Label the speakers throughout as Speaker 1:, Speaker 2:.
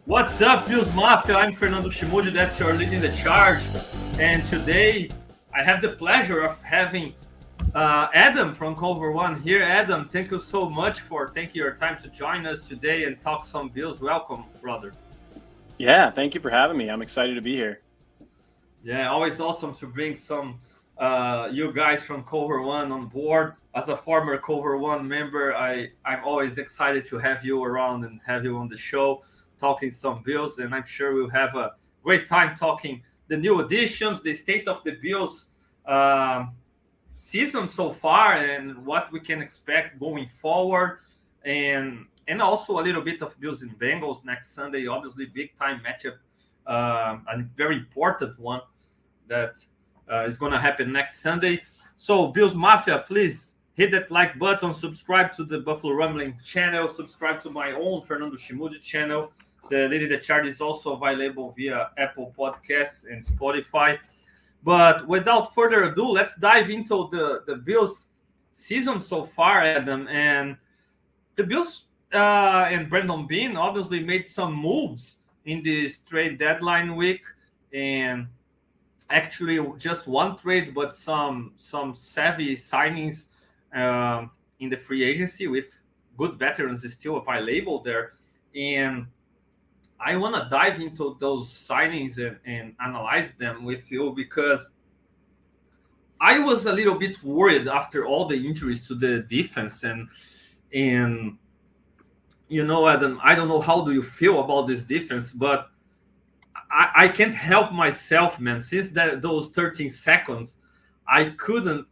Speaker 1: What's up, Bills Mafia? I'm Fernando Schmude, that's your leading the charge. And today I have the pleasure of having Adam from Cover One here. Adam, thank you so much for taking your time to join us today and talk some Bills. Welcome, brother.
Speaker 2: Yeah, thank you for having me. I'm excited to be here.
Speaker 1: Yeah, always awesome to bring some you guys from Cover One on board. As a former Cover One member, I'm always excited to have you around and have you on the show talking some Bills, and I'm sure we'll have a great time talking the new additions, the state of the Bills um, season so far, and what we can expect going forward, and also a little bit of Bills and Bengals next Sunday. Obviously, big time matchup, a very important one that is going to happen next Sunday. So, Bills Mafia, please hit that like button, subscribe to the Buffalo Rumbling channel, subscribe to my own Fernando Schmude channel. The Lady the Charge is also available via Apple Podcasts and Spotify. But without further ado, let's dive into the Bills season so far, Adam. And the Bills and Brandon Bean obviously made some moves in this trade deadline week, and actually just one trade, but some savvy signings in the free agency with good veterans still available there. And I want to dive into those signings and analyze them with you because I was a little bit worried after all the injuries to the defense and Adam, I don't know how do you feel about this defense, but I can't help myself, man. Since those 13 seconds, I couldn't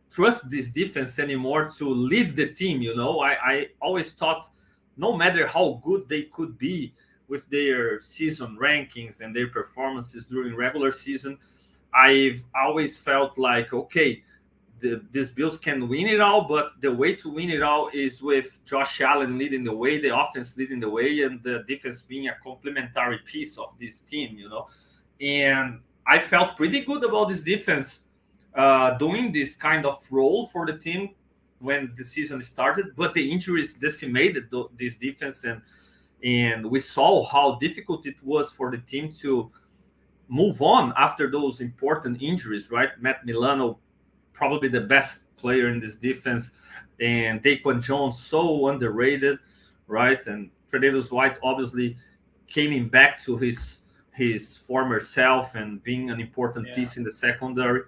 Speaker 1: trust this defense anymore to lead the team. I always thought, no matter how good they could be with their season rankings and their performances during regular season, I've always felt like, okay, these Bills can win it all, but the way to win it all is with Josh Allen leading the way, the offense leading the way, and the defense being a complementary piece of this team. And I felt pretty good about this defense doing this kind of role for the team when the season started, but the injuries decimated this defense, and we saw how difficult it was for the team to move on after those important injuries, right? Matt Milano, probably the best player in this defense, and Daquan Jones, so underrated, right? And Tre'Davious White obviously coming back to his former self and being an important
Speaker 2: Yeah.
Speaker 1: piece in the secondary.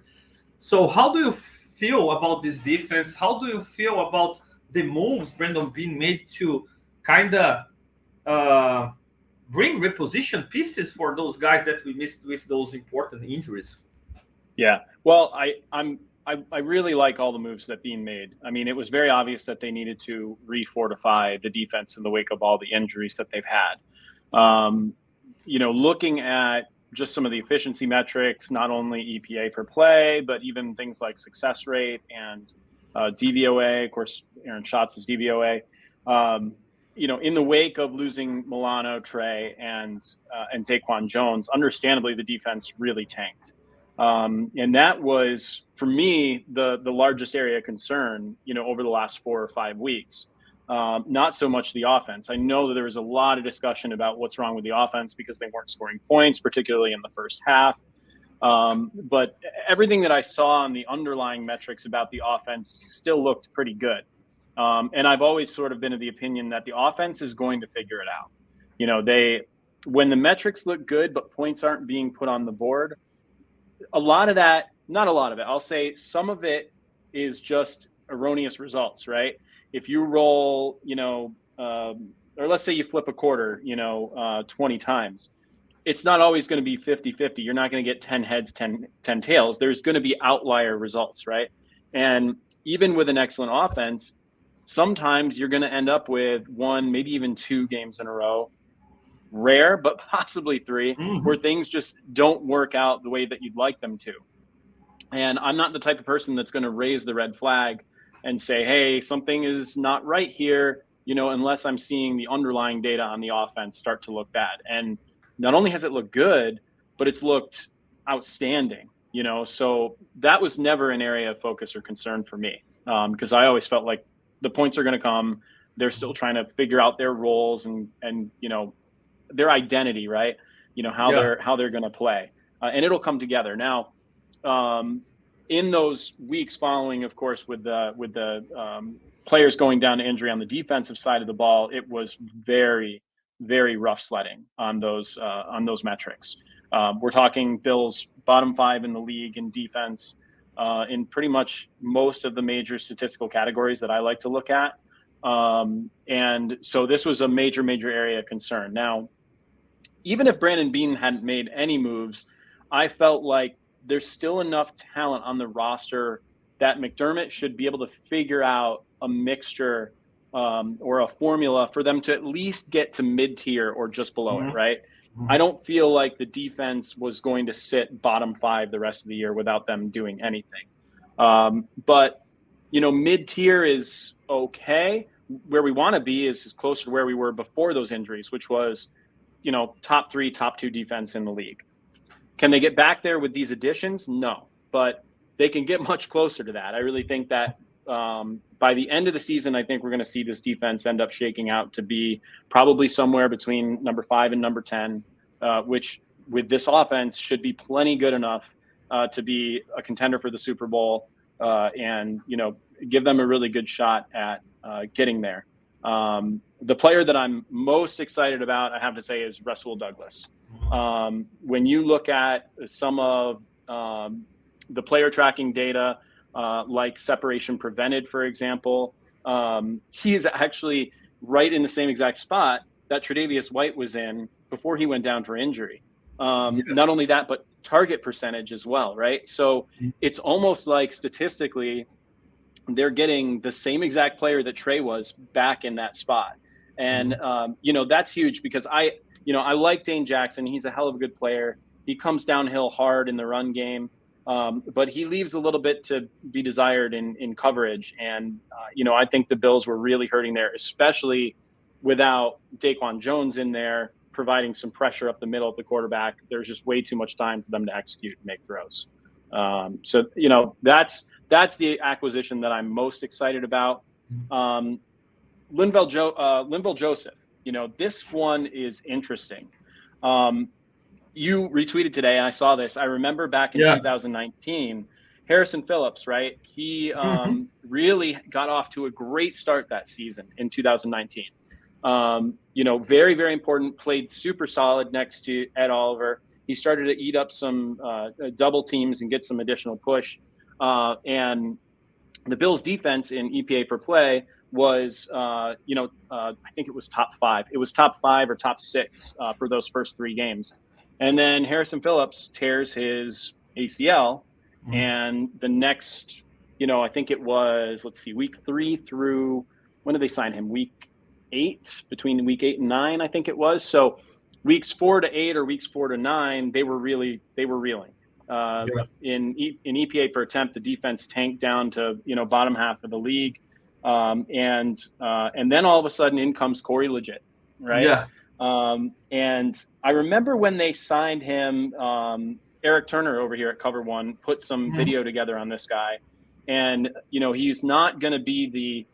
Speaker 1: So, how do you feel about this defense? How do you feel about the moves Brandon Bean made to kind of uh, bring reposition pieces for those guys that we missed with those important injuries?
Speaker 2: Yeah. Well, I really like all the moves that Bean made. I mean, it was very obvious that they needed to refortify the defense in the wake of all the injuries that they've had. Looking at just some of the efficiency metrics, not only EPA per play, but even things like success rate and DVOA. Of course, Aaron Schatz is DVOA. In the wake of losing Milano, Trey, and Daquan Jones, understandably, the defense really tanked. And that was, for me, the largest area of concern, over the last 4 or 5 weeks. Not so much the offense. I know that there was a lot of discussion about what's wrong with the offense because they weren't scoring points, particularly in the first half. But everything that I saw on the underlying metrics about the offense still looked pretty good. And I've always sort of been of the opinion that the offense is going to figure it out. When the metrics look good, but points aren't being put on the board, a lot of that, not a lot of it, I'll say some of it is just erroneous results, right? If you roll, or let's say you flip a quarter, 20 times, it's not always going to be 50-50. You're not going to get 10 heads, 10 tails. There's going to be outlier results, right? And even with an excellent offense, sometimes you're going to end up with 1, maybe even 2 games in a row, rare, but possibly 3, where things just don't work out the way that you'd like them to. And I'm not the type of person that's going to raise the red flag and say, hey, something is not right here, unless I'm seeing the underlying data on the offense start to look bad. And not only has it looked good, but it's looked outstanding, so that was never an area of focus or concern for me, because I always felt like the points are going to come. They're still trying to figure out their roles and their identity, right? How they're going to play, and it'll come together. Now, in those weeks following, of course, with the players going down to injury on the defensive side of the ball, it was very, very rough sledding on those metrics. We're talking Bills bottom 5 in the league in defense in pretty much most of the major statistical categories that I like to look at. And so this was a major, major area of concern. Now, even if Brandon Beane hadn't made any moves, I felt like there's still enough talent on the roster that McDermott should be able to figure out a mixture or a formula for them to at least get to mid-tier or just below it, right? I don't feel like the defense was going to sit bottom 5 the rest of the year without them doing anything. But, mid-tier is okay. Where we want to be is closer to where we were before those injuries, which was, top 3, top 2 defense in the league. Can they get back there with these additions? No, but they can get much closer to that. I really think that by the end of the season, I think we're going to see this defense end up shaking out to be probably somewhere between number 5 and number 10, which with this offense should be plenty good enough to be a contender for the Super Bowl and, give them a really good shot at getting there. The player that I'm most excited about, I have to say, is Rasul Douglas. When you look at some of the player tracking data, like separation prevented, for example, he is actually right in the same exact spot that Tre'Davious White was in before he went down for injury. Not only that, but target percentage as well, right? So it's almost like statistically they're getting the same exact player that Trey was back in that spot. And, that's huge because I like Dane Jackson. He's a hell of a good player. He comes downhill hard in the run game. But he leaves a little bit to be desired in coverage. And, I think the Bills were really hurting there, especially without Daquan Jones in there providing some pressure up the middle of the quarterback. There's just way too much time for them to execute and make throws. So, that's the acquisition that I'm most excited about. Linval Joseph, this one is interesting. You retweeted today, and I saw this. I remember back in 2019, Harrison Phillips, right? He really got off to a great start that season in 2019. Very, very important, played super solid next to Ed Oliver. He started to eat up some double teams and get some additional push. And the Bills' defense in EPA per play was, I think it was top 5. It was top 5 or top 6 for those first 3 games. And then Harrison Phillips tears his ACL. And the next, I think it was, week 3 through, when did they sign him? Week 8, between week 8 and 9, I think it was. So weeks 4 to 8 or weeks 4 to 9, they were reeling. In EPA per attempt, the defense tanked down to, bottom half of the league. And then all of a sudden in comes Corey Legit, right? Yeah. And I remember when they signed him, Eric Turner over here at Cover One put some video together on this guy. And, he's not going to be the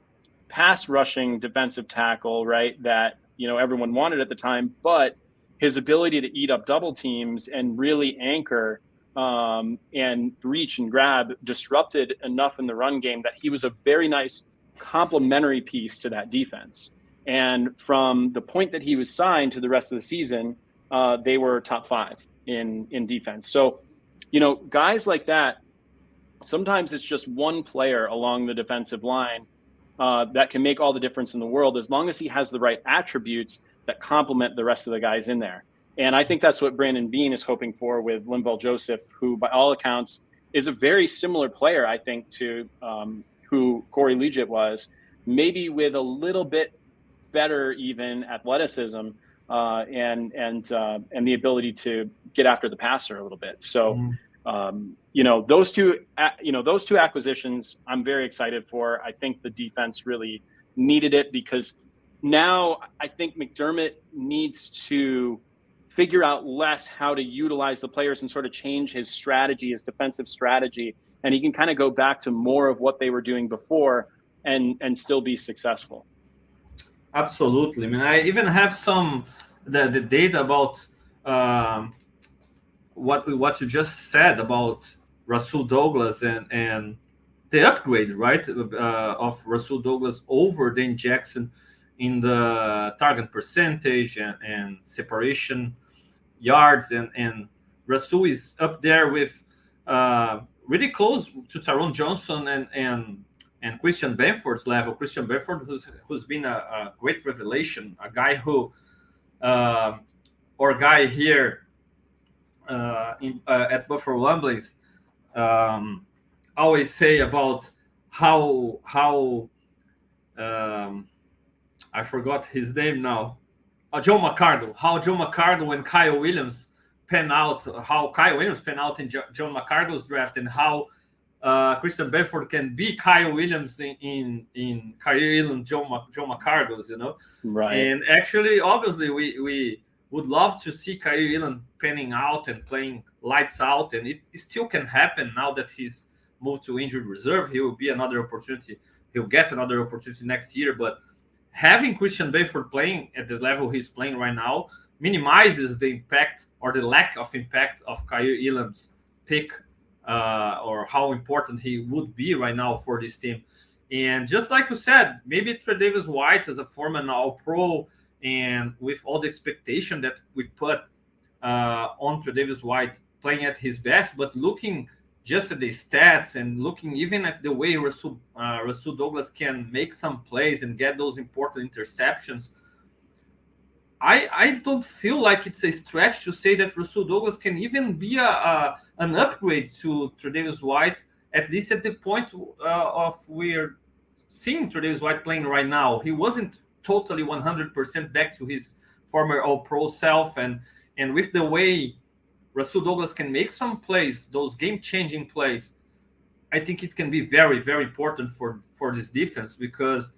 Speaker 2: pass rushing defensive tackle, right, that, everyone wanted at the time, but his ability to eat up double teams and really anchor and reach and grab disrupted enough in the run game that he was a very nice complementary piece to that defense. And from the point that he was signed to the rest of the season, they were top 5 in defense. So, guys like that, sometimes it's just one player along the defensive line that can make all the difference in the world, as long as he has the right attributes that complement the rest of the guys in there. And I think that's what Brandon Beane is hoping for with Linval Joseph, who by all accounts is a very similar player, I think, to who Corey Legit was, maybe with a little bit better even athleticism and the ability to get after the passer a little bit. So, those two acquisitions I'm very excited for. I think the defense really needed it because now I think McDermott needs to figure out less how to utilize the players and sort of change his strategy, his defensive strategy, and he can kind of go back to more of what they were doing before and still be successful.
Speaker 1: Absolutely. I mean, I even have some the data about um, what you just said about Rasul Douglas and the upgrade, right, of Rasul Douglas over Dane Jackson in the target percentage and separation yards, and Rasul is up there with really close to Tyrone Johnson and Christian Benford's level. Christian Benford, who's been a great revelation, a guy who or guy here at Buffalo Rumblings um, always say about how I forgot his name now. Joe McCardle. How Joe McCardle and Kyle Williams pen out. How Kyle Williams pen out in John McCardle's draft, and how Christian Bedford can be Kyle Williams in Kyle and Joe McCardle's.
Speaker 2: Right.
Speaker 1: And actually, obviously, we would love to see Kyle Elam penning out and playing lights out, and it still can happen now that he's moved to injured reserve. He will be another opportunity. He'll get another opportunity next year, but having Christian Bedford playing at the level he's playing right now minimizes the impact or the lack of impact of Kyle Elam's pick or how important he would be right now for this team. And just like you said, maybe Tre'Davious White as a former All-Pro, and with all the expectation that we put on Tre'Davious White playing at his best, but looking just at the stats and looking even at the way Rasul Douglas can make some plays and get those important interceptions, I don't feel like it's a stretch to say that Rasul Douglas can even be an upgrade to Tre'Davious White, at least at the point of we're seeing Tre'Davious White playing right now. He wasn't totally 100% back to his former All-Pro self, and with the way Rasul Douglas can make some plays, those game-changing plays, I think it can be very, very important for this defense, because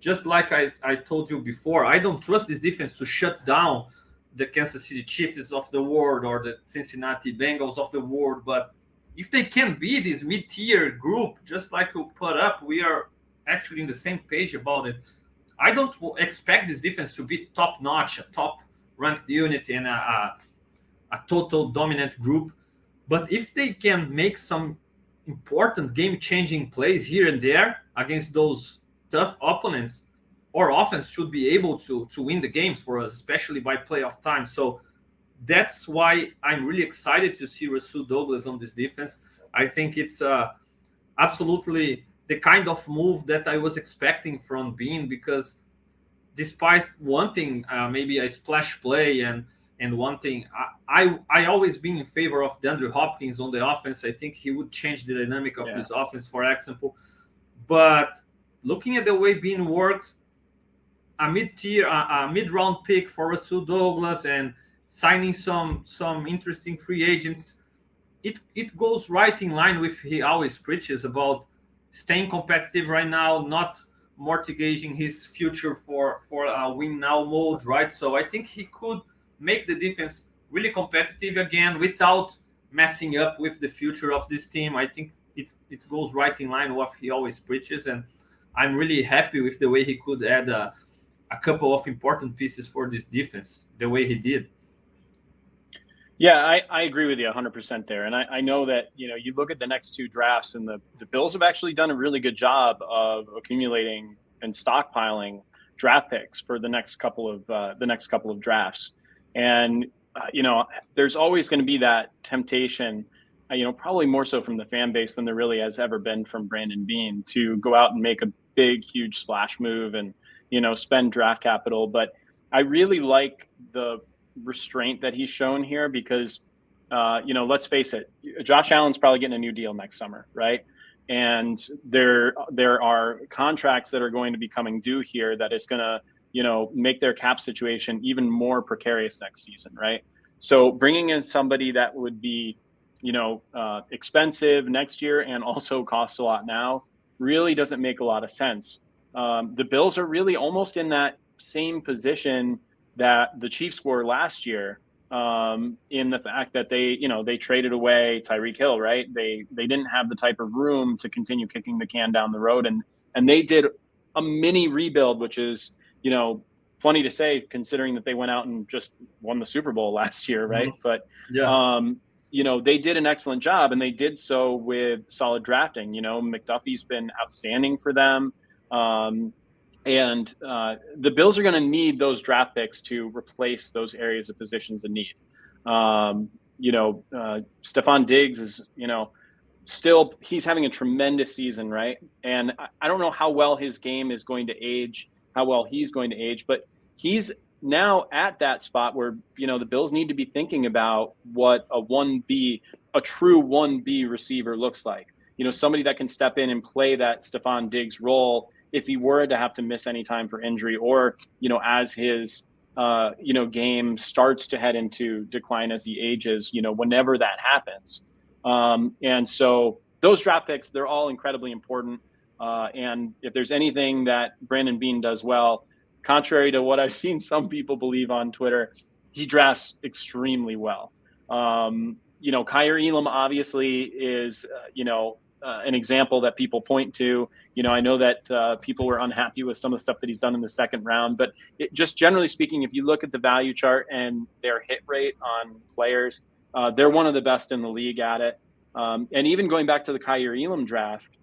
Speaker 1: just like I told you before, I don't trust this defense to shut down the Kansas City Chiefs of the world or the Cincinnati Bengals of the world, but if they can be this mid-tier group, just like we put up, we are actually in the same page about it. I don't expect this defense to be top-notch, a top-ranked unit and a total dominant group. But if they can make some important game-changing plays here and there against those tough opponents, our offense should be able to win the games for us, especially by playoff time. So that's why I'm really excited to see Rasul Douglas on this defense. I think it's absolutely the kind of move that I was expecting from Bean, because despite wanting maybe a splash play and wanting, I always been in favor of DeAndre Hopkins on the offense. I think he would change the dynamic of this offense, for example. But looking at the way Bean works, a mid-round pick for Rasul Douglas and signing some interesting free agents, it goes right in line with he always preaches about staying competitive right now, not mortgaging his future for a win now mode, right? So I think he could make the defense really competitive again without messing up with the future of this team. I think it goes right in line with what he always preaches, and I'm really happy with the way he could add a couple of important pieces for this defense the way he did.
Speaker 2: Yeah, I agree with you 100% there. And I know that, you look at the next two drafts, and the Bills have actually done a really good job of accumulating and stockpiling draft picks for the next couple of drafts. And, there's always going to be that temptation, probably more so from the fan base than there really has ever been from Brandon Beane, to go out and make a big, huge splash move and, spend draft capital. But I really like the restraint that he's shown here, because let's face it, Josh Allen's probably getting a new deal next summer, right? And there are contracts that are going to be coming due here that is going to make their cap situation even more precarious next season, right? So bringing in somebody that would be expensive next year and also cost a lot now really doesn't make a lot of sense. The Bills are really almost in that same position that the Chiefs were last year, in the fact that they traded away Tyreek Hill, right? They didn't have the type of room to continue kicking the can down the road, and they did a mini rebuild, which is funny to say, considering that they went out and just won the Super Bowl last year, right?
Speaker 1: Mhm.
Speaker 2: But
Speaker 1: Yeah.
Speaker 2: they did an excellent job, and they did so with solid drafting. McDuffie's been outstanding for them. And the Bills are going to need those draft picks to replace those areas of positions in need. Stephon Diggs is, still, he's having a tremendous season, right? And I don't know how well his game is going to age, how well he's going to age, but he's now at that spot where, the Bills need to be thinking about what a true 1B receiver looks like. Somebody that can step in and play that Stephon Diggs role if he were to have to miss any time for injury, or, as his game starts to head into decline as he ages, whenever that happens. And so those draft picks, they're all incredibly important. And if there's anything that Brandon Beane does well, contrary to what I've seen some people believe on Twitter, he drafts extremely well. Kyer Elam obviously is, an example that people point to. I know that people were unhappy with some of the stuff that he's done in the second round, but just generally speaking, if you look at the value chart and their hit rate on players, they're one of the best in the league at it. And even going back to the Kyer Elam draft,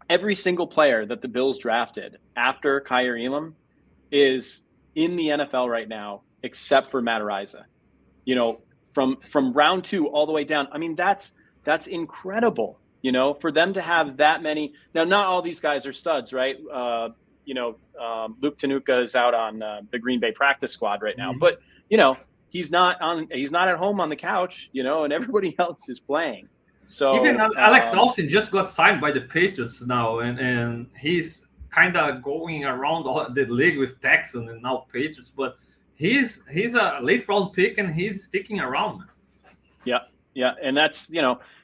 Speaker 2: every single player that the Bills drafted after Kyer Elam is in the NFL right now, except for Matt Araiza. From round 2 all the way down. I mean, that's incredible. For them to have that many. Now, not all these guys are studs, right? Luke Tanuka is out on the Green Bay practice squad right now, but he's not at home on the couch, and everybody else is playing. So
Speaker 1: Even Alex Austin just got signed by the Patriots now, and he's kind of going around the league with Texans and now Patriots, but he's a late round pick and he's sticking around.
Speaker 2: Yeah, and that's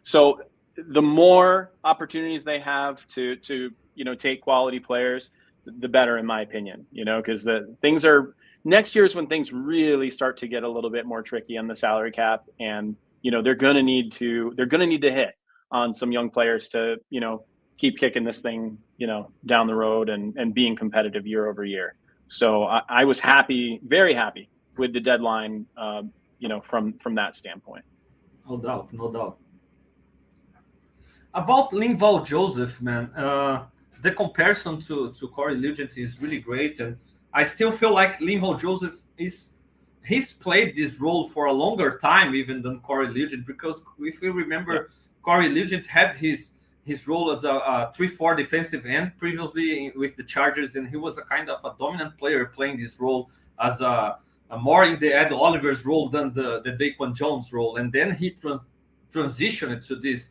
Speaker 2: so the more opportunities they have to take quality players, the better, in my opinion. Because the things are next year is when things really start to get a little bit more tricky on the salary cap, and they're gonna need to hit on some young players to keep kicking this thing down the road and being competitive year over year. So I was very happy with the deadline, from that standpoint.
Speaker 1: No doubt, no doubt. About Linval Joseph, man, the comparison to Corey Liuget is really great, and I still feel like Linval Joseph he's played this role for a longer time even than Corey Liuget, because if you remember, Corey Liuget had his role as a 3-4 defensive end previously with the Chargers, and he was a kind of a dominant player playing this role as a more in the Ed Oliver's role than the Daquan Jones role, and then he transitioned to this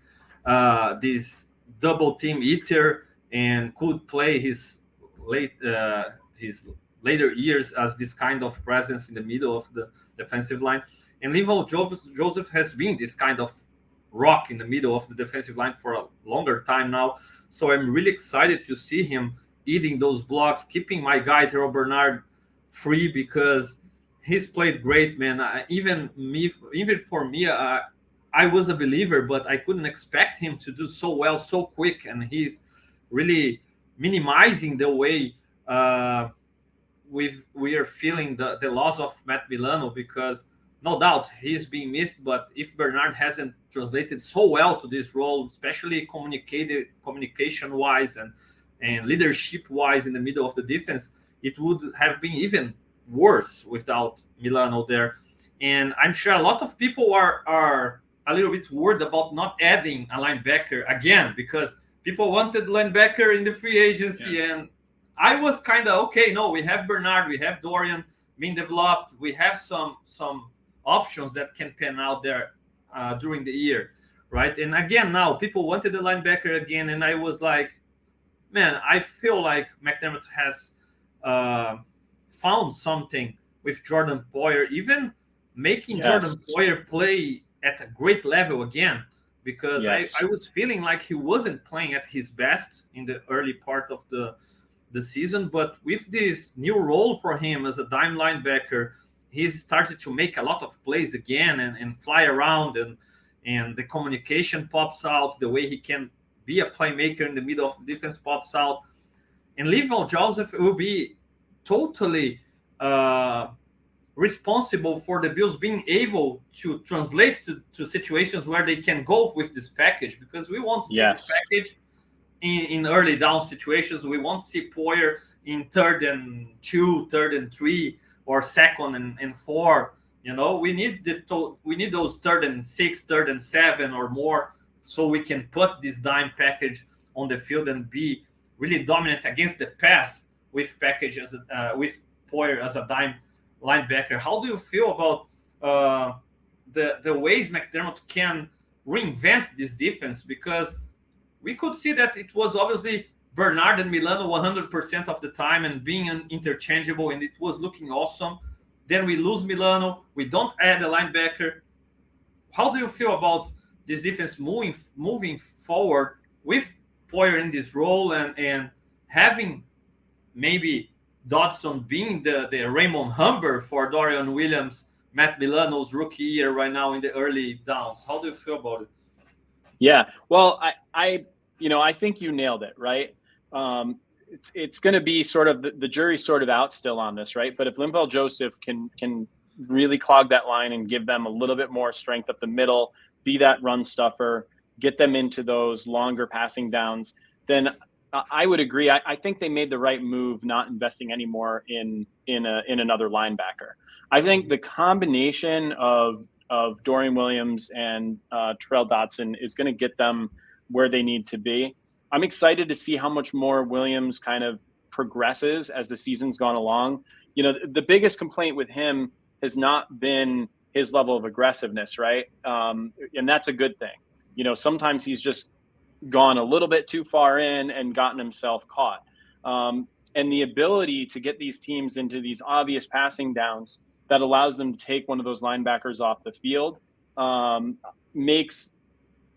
Speaker 1: double team eater and could play his later years as this kind of presence in the middle of the defensive line. And Linval Joseph has been this kind of rock in the middle of the defensive line for a longer time now. So I'm really excited to see him eating those blocks, keeping my guy Terrell Bernard free, because he's played great, man. Even for me, I was a believer, but I couldn't expect him to do so well so quick, and he's really minimizing the way we are feeling the loss of Matt Milano, because no doubt he's being missed. But if Bernard hasn't translated so well to this role, especially communication wise and leadership wise in the middle of the defense, it would have been even worse without Milano there. And I'm sure a lot of people are a little bit worried about not adding a linebacker again, because people wanted linebacker in the free agency, and I was kind of okay. No, we have Bernard, we have Dorian being developed, we have some options that can pan out there during the year, right? And again, now people wanted the linebacker again, and I was like, man, I feel like McDermott has found something with Jordan Poyer, even making Jordan Poyer play at a great level again, because I was feeling like he wasn't playing at his best in the early part of the season. But with this new role for him as a dime linebacker, he's started to make a lot of plays again and fly around, and the communication pops out, the way he can be a playmaker in the middle of the defense pops out. And Linval Joseph will be totally uh, responsible for the Bills being able to translate to situations where they can go with this package, because we won't see this
Speaker 2: Yes.
Speaker 1: package in early down situations. We won't see Poyer in 3rd and 2, 3rd and 3, or 2nd and 4. We need we need those 3rd and 6, 3rd and 7 or more, so we can put this dime package on the field and be really dominant against the pass with packages with Poyer as a dime linebacker. How do you feel about the ways McDermott can reinvent this defense? Because we could see that it was obviously Bernard and Milano 100% of the time and being interchangeable, and it was looking awesome. Then we lose Milano. We don't add a linebacker. How do you feel about this defense moving forward with Poyer in this role, and having maybe Dodson being the Raymond Humber for Dorian Williams, Matt Milano's rookie year right now in the early downs? How do you feel about it?
Speaker 2: Yeah. Well, I think you nailed it, right? It's going to be sort of the jury's sort of out still on this, right? But if Linval Joseph can really clog that line and give them a little bit more strength up the middle, be that run stuffer, get them into those longer passing downs, then I would agree. I think they made the right move not investing anymore in another linebacker. I think the combination of Dorian Williams and Terrell Dodson is going to get them where they need to be. I'm excited to see how much more Williams kind of progresses as the season's gone along. The biggest complaint with him has not been his level of aggressiveness, right? And that's a good thing. Sometimes he's just gone a little bit too far in and gotten himself caught. And the ability to get these teams into these obvious passing downs that allows them to take one of those linebackers off the field makes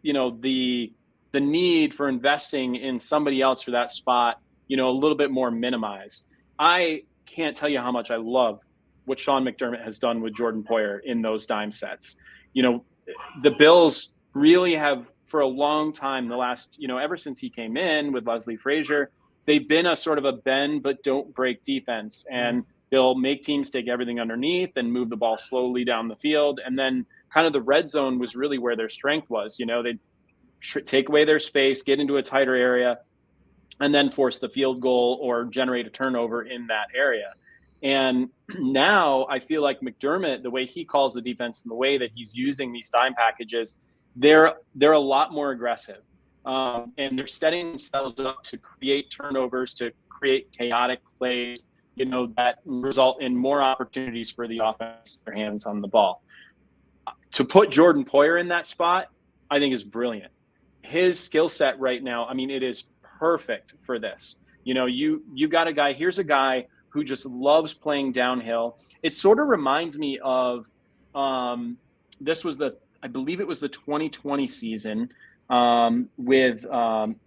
Speaker 2: the need for investing in somebody else for that spot a little bit more minimized. I can't tell you how much I love what Sean McDermott has done with Jordan Poyer in those dime sets. The Bills really have, for a long time, the last ever since he came in with Leslie Frazier, they've been a sort of a bend but don't break defense, and they'll make teams take everything underneath and move the ball slowly down the field. And then kind of the red zone was really where their strength was. They'd take away their space, get into a tighter area, and then force the field goal or generate a turnover in that area. And now I feel like McDermott, the way he calls the defense and the way that he's using these dime packages, they're a lot more aggressive. And they're setting themselves up to create turnovers, to create chaotic plays, that result in more opportunities for the offense, their hands on the ball. To put Jordan Poyer in that spot, I think is brilliant. His skill set right now, I mean, it is perfect for this. You got a guy, here's a guy who just loves playing downhill. It sort of reminds me of, this was I believe it was the 2020 season with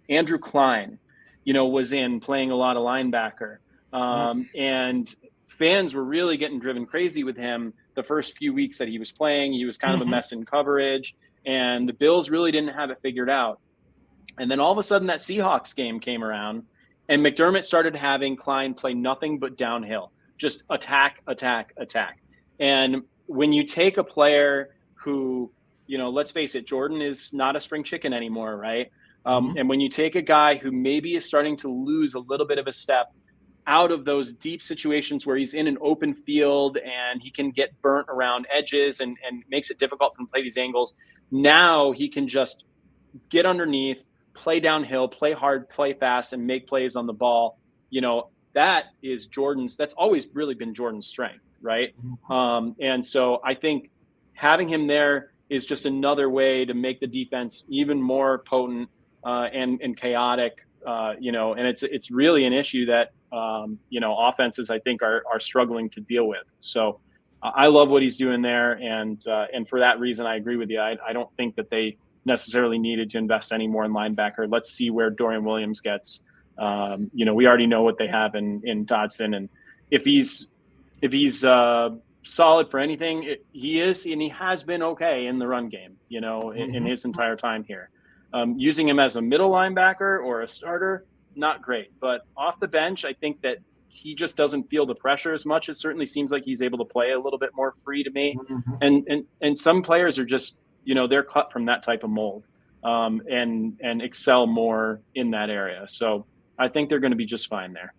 Speaker 2: Andrew Klein, was in playing a lot of linebacker. And fans were really getting driven crazy with him the first few weeks that he was playing. He was kind of a mess in coverage, and the Bills really didn't have it figured out. And then all of a sudden that Seahawks game came around, and McDermott started having Klein play nothing but downhill, just attack, attack, attack. And when you take a player who, let's face it, Jordan is not a spring chicken anymore, right? And when you take a guy who maybe is starting to lose a little bit of a step out of those deep situations where he's in an open field and he can get burnt around edges and makes it difficult for him to play these angles, now he can just get underneath, play downhill, play hard, play fast, and make plays on the ball. That's always really been Jordan's strength, right? And so I think having him there is just another way to make the defense even more potent and chaotic, and it's really an issue that, offenses, I think, are struggling to deal with. So I love what he's doing there. And for that reason, I agree with you. I don't think that they necessarily needed to invest any more in linebacker. Let's see where Dorian Williams gets. We already know what they have in Dodson, and if he's solid for anything, he is, and he has been okay in the run game, in his entire time here. Using him as a middle linebacker or a starter, not great. But off the bench, I think that he just doesn't feel the pressure as much. It certainly seems like he's able to play a little bit more free to me.
Speaker 1: Mhm.
Speaker 2: And some players are just, they're cut from that type of mold, and excel more in that area. So I think they're going to be just fine there.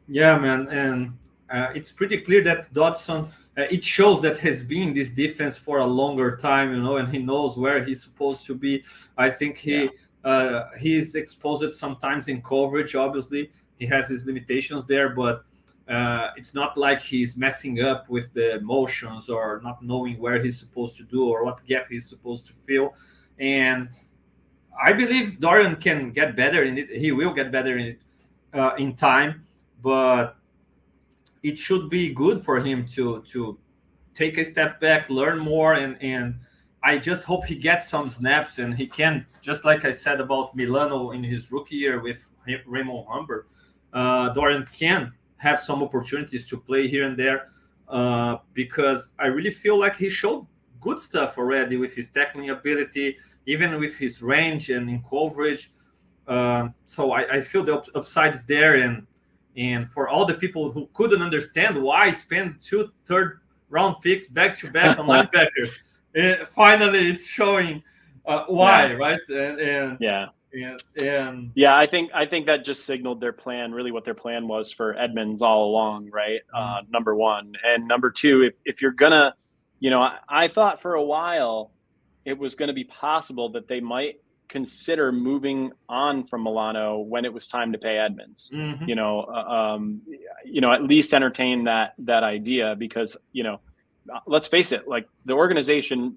Speaker 1: Yeah, man, and it's pretty clear that Dodson. It shows that he's been in this defense for a longer time, and he knows where he's supposed to be. I think
Speaker 2: Yeah.
Speaker 1: he's exposed sometimes in coverage. Obviously, he has his limitations there, but it's not like he's messing up with the motions or not knowing where he's supposed to do or what gap he's supposed to fill. And I believe Dorian can get better in it. He will get better in it in time, but it should be good for him to take a step back, learn more, and I just hope he gets some snaps and he can, just like I said about Milano in his rookie year with Raymond Humber, Dorian can have some opportunities to play here and there, because I really feel like he showed good stuff already with his tackling ability, even with his range and in coverage. So I feel the upside is there, and for all the people who couldn't understand why I spend 2 third-round picks back to back on linebackers, finally it's showing why,
Speaker 2: Yeah.
Speaker 1: right? And
Speaker 2: Yeah.
Speaker 1: and
Speaker 2: Yeah, I think that just signaled their plan, really what their plan was for Edmonds all along, right? Number one. And number two, if you're gonna, I thought for a while it was going to be possible that they might consider moving on from Milano when it was time to pay Edmonds.
Speaker 1: Mhm.
Speaker 2: At least entertain that idea, because let's face it, like the organization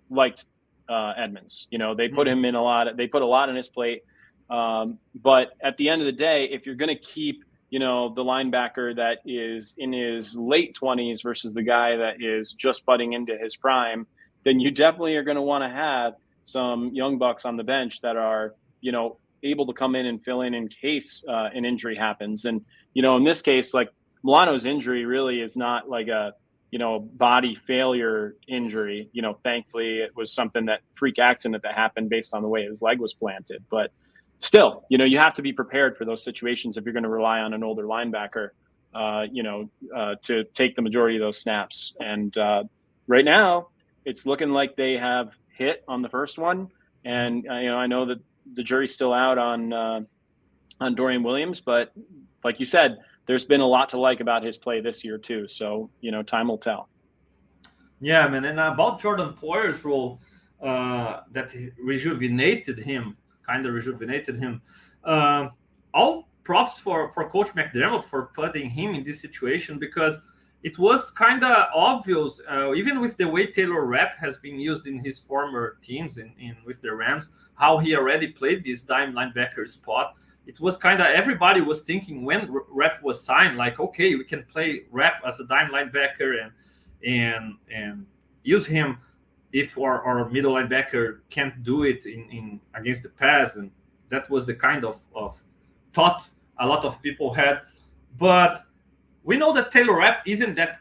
Speaker 2: liked Edmonds. They put him in a lot. They put a lot on his plate. But at the end of the day, if you're going to keep, the linebacker that is in his late 20s versus the guy that is just butting into his prime, then you definitely are going to want to have some young bucks on the bench that are, able to come in and fill in case an injury happens. And, in this case, like Milano's injury really is not like a, body failure injury. Thankfully it was something that freak accident that happened based on the way his leg was planted. But still, you have to be prepared for those situations if you're going to rely on an older linebacker, to take the majority of those snaps. And right now, it's looking like they have hit on the first one, and I know that the jury's still out on Dorian Williams, but like you said, there's been a lot to like about his play this year too. So time will tell.
Speaker 1: Yeah, man. And about Jordan Poyer's role, that rejuvenated him, kind of rejuvenated him. All props for Coach McDermott for putting him in this situation, because it was kind of obvious, even with the way Taylor Rapp has been used in his former teams in with the Rams, how he already played this dime linebacker spot. It was kind of, everybody was thinking when Rapp was signed, like, okay, we can play Rapp as a dime linebacker and use him if our middle linebacker can't do it in against the pass. And that was the kind of thought a lot of people had. But we know that Taylor Rapp isn't that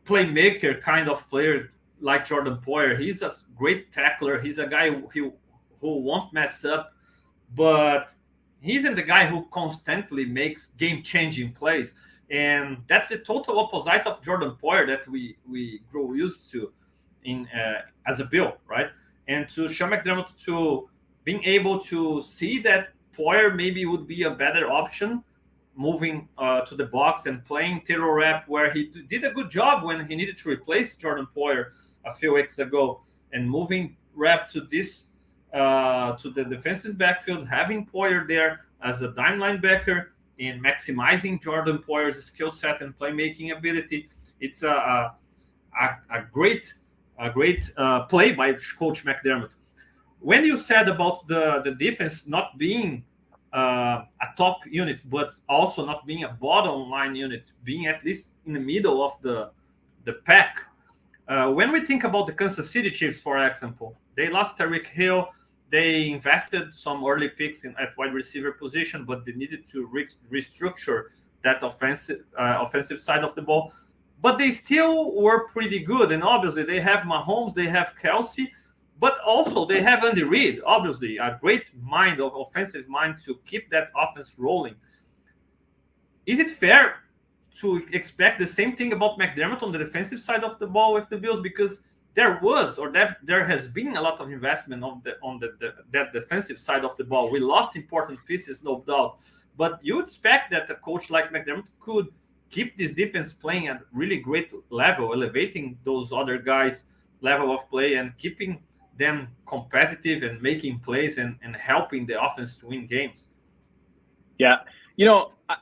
Speaker 1: playmaker kind of player like Jordan Poyer. He's a great tackler. He's a guy who won't mess up, but he isn't the guy who constantly makes game-changing plays. And that's the total opposite of Jordan Poyer that we grow used to in as a Bill, right? And to Sean McDermott to being able to see that Poyer maybe would be a better option moving to the box and playing Taylor Rapp, where he did a good job when he needed to replace Jordan Poyer a few weeks ago, and moving Rapp to this to the defensive backfield, having Poyer there as a dime linebacker and maximizing Jordan Poyer's skill set and playmaking ability. It's a great play by Coach McDermott. When you said about the defense not being a top unit, but also not being a bottom line unit, being at least in the middle of the pack. When we think about the Kansas City Chiefs, for example, they lost Tyreek Hill. They invested some early picks at wide receiver position, but they needed to restructure that offensive side of the ball. But they still were pretty good. And obviously, they have Mahomes, they have Kelsey, but also they have Andy Reid, obviously, a great mind, of offensive mind to keep that offense rolling. is it fair to expect the same thing about McDermott on the defensive side of the ball with the Bills? Because there has been a lot of investment on that defensive side of the ball. We lost important pieces, no doubt, but you expect that a coach like McDermott could keep this defense playing at really great level, elevating those other guys' level of play and keeping them competitive and making plays and helping the offense to win games.
Speaker 2: Yeah.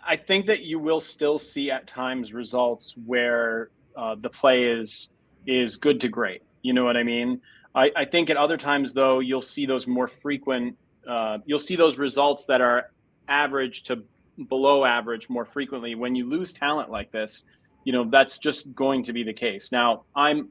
Speaker 2: I think that you will still see at times results where the play is good to great. You know what I mean? I think at other times, though, you'll see those more frequent, you'll see those results that are average to below average more frequently. When you lose talent like this, that's just going to be the case. Now, I'm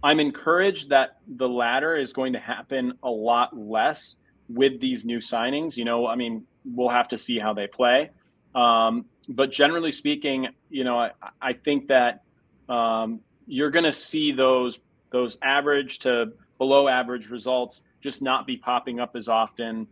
Speaker 2: encouraged that the latter is going to happen a lot less with these new signings. I mean, we'll have to see how they play. But generally speaking, I think that you're going to see those average to below average results just not be popping up as often,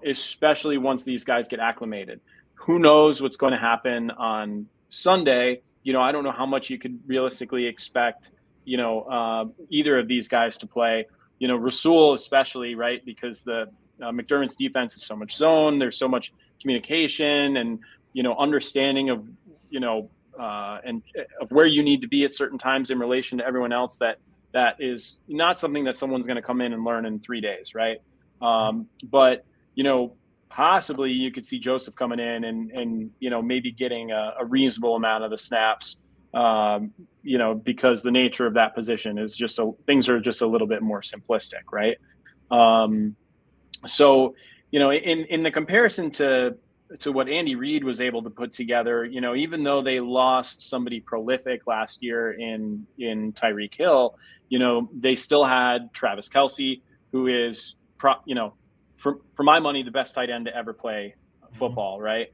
Speaker 2: especially once these guys get acclimated. Who knows what's going to happen on Sunday? I don't know how much you could realistically expect, either of these guys to play. Rasul especially, right? Because the McDermott's defense is so much zone. There's so much communication and understanding of and of where you need to be at certain times in relation to everyone else. That is not something that someone's going to come in and learn in 3 days, right? But possibly you could see Joseph coming in and maybe getting a reasonable amount of the snaps. Because the nature of that position is things are just a little bit more simplistic, right? So, in the comparison to what Andy Reid was able to put together, even though they lost somebody prolific last year in Tyreek Hill, they still had Travis Kelce, who is, for my money, the best tight end to ever play football, right?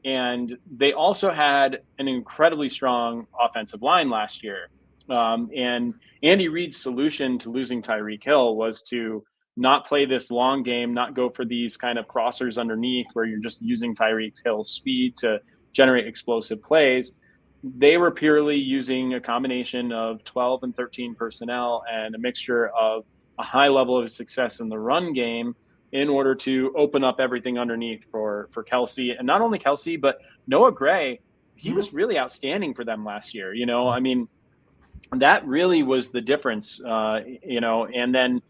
Speaker 2: And they also had an incredibly strong offensive line last year. And Andy Reid's solution to losing Tyreek Hill was to not play this long game, not go for these kind of crossers underneath where you're just using Tyreek Hill's speed to generate explosive plays. They were purely using a combination of 12 and 13 personnel and a mixture of a high level of success in the run game in order to open up everything underneath for Kelce. And not only Kelce, but Noah Gray, he was really outstanding for them last year. I mean, that really was the difference, and then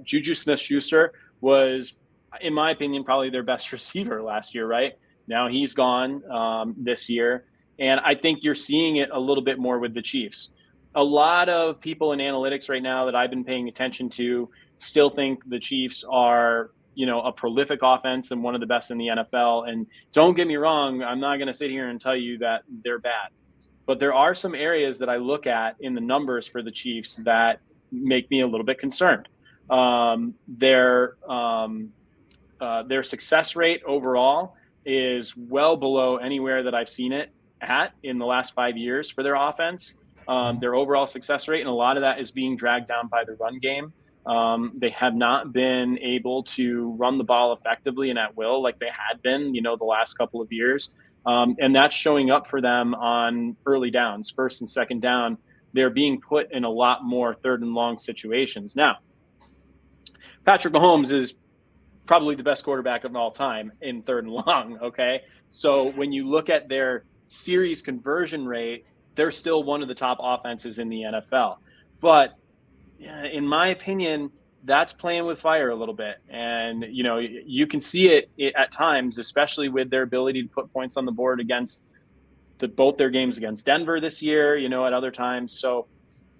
Speaker 2: Juju Smith-Schuster was, in my opinion, probably their best receiver last year, right? Now he's gone this year. And I think you're seeing it a little bit more with the Chiefs. A lot of people in analytics right now that I've been paying attention to still think the Chiefs are, a prolific offense and one of the best in the NFL. And don't get me wrong, I'm not going to sit here and tell you that they're bad. But there are some areas that I look at in the numbers for the Chiefs that make me a little bit concerned. Their success rate overall is well below anywhere that I've seen it at in the last 5 years for their offense. Their overall success rate, and a lot of that is being dragged down by the run game. They have not been able to run the ball effectively and at will like they had been, the last couple of years. And that's showing up for them on early downs, first and second down. They're being put in a lot more third and long situations. Now, Patrick Mahomes is probably the best quarterback of all time in third and long, okay? So when you look at their series conversion rate, they're still one of the top offenses in the NFL. But in my opinion, that's playing with fire a little bit. And, you can see it at times, especially with their ability to put points on the board against both their games against Denver this year, at other times. So,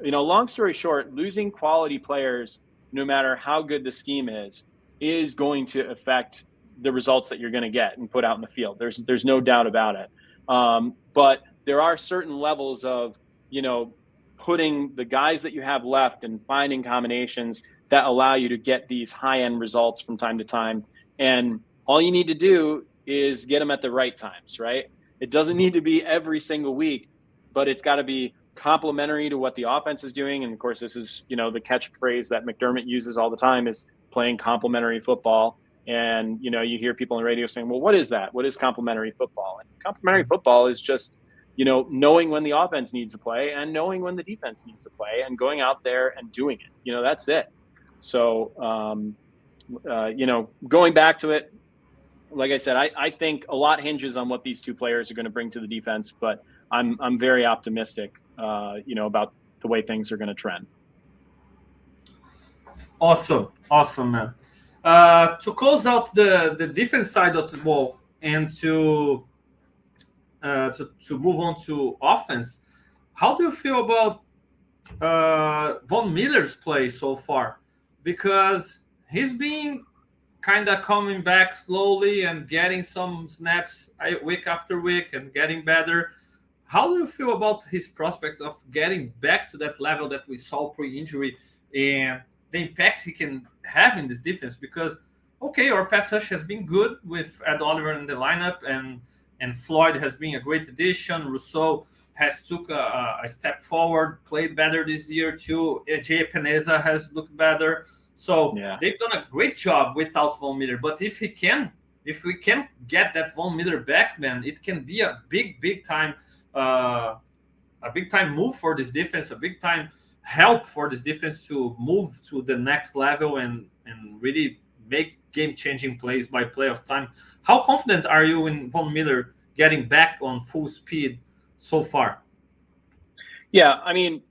Speaker 2: long story short, losing quality players, no matter how good the scheme is going to affect the results that you're going to get and put out in the field. There's no doubt about it. But there are certain levels of, putting the guys that you have left and finding combinations that allow you to get these high-end results from time to time. And all you need to do is get them at the right times, right? It doesn't need to be every single week, but it's got to be complementary to what the offense is doing. And of course, this is, the catchphrase that McDermott uses all the time is playing complementary football. And, you hear people on the radio saying, well, what is that? What is complementary football? And complementary football is just, knowing when the offense needs to play and knowing when the defense needs to play and going out there and doing it. That's it. So, going back to it, like I said, I think a lot hinges on what these two players are going to bring to the defense, but I'm very optimistic, about the way things are going to trend.
Speaker 1: Awesome, man. To close out the defense side of the ball and to move on to offense, how do you feel about Von Miller's play so far? Because he's been kind of coming back slowly and getting some snaps week after week and getting better. How do you feel about his prospects of getting back to that level that we saw pre-injury and the impact he can have in this defense? Because, okay, our pass rush has been good with Ed Oliver in the lineup, and Floyd has been a great addition. Rousseau has took a step forward, played better this year too. AJ Peneza has looked better. So They've done a great job without Von Miller. But if we can get that Von Miller back, man, it can be a big time move for this defense, a big time help for this defense to move to the next level and really make game-changing plays by play of time. How confident are you in Von Miller getting back on full speed so far?
Speaker 2: Yeah, I mean,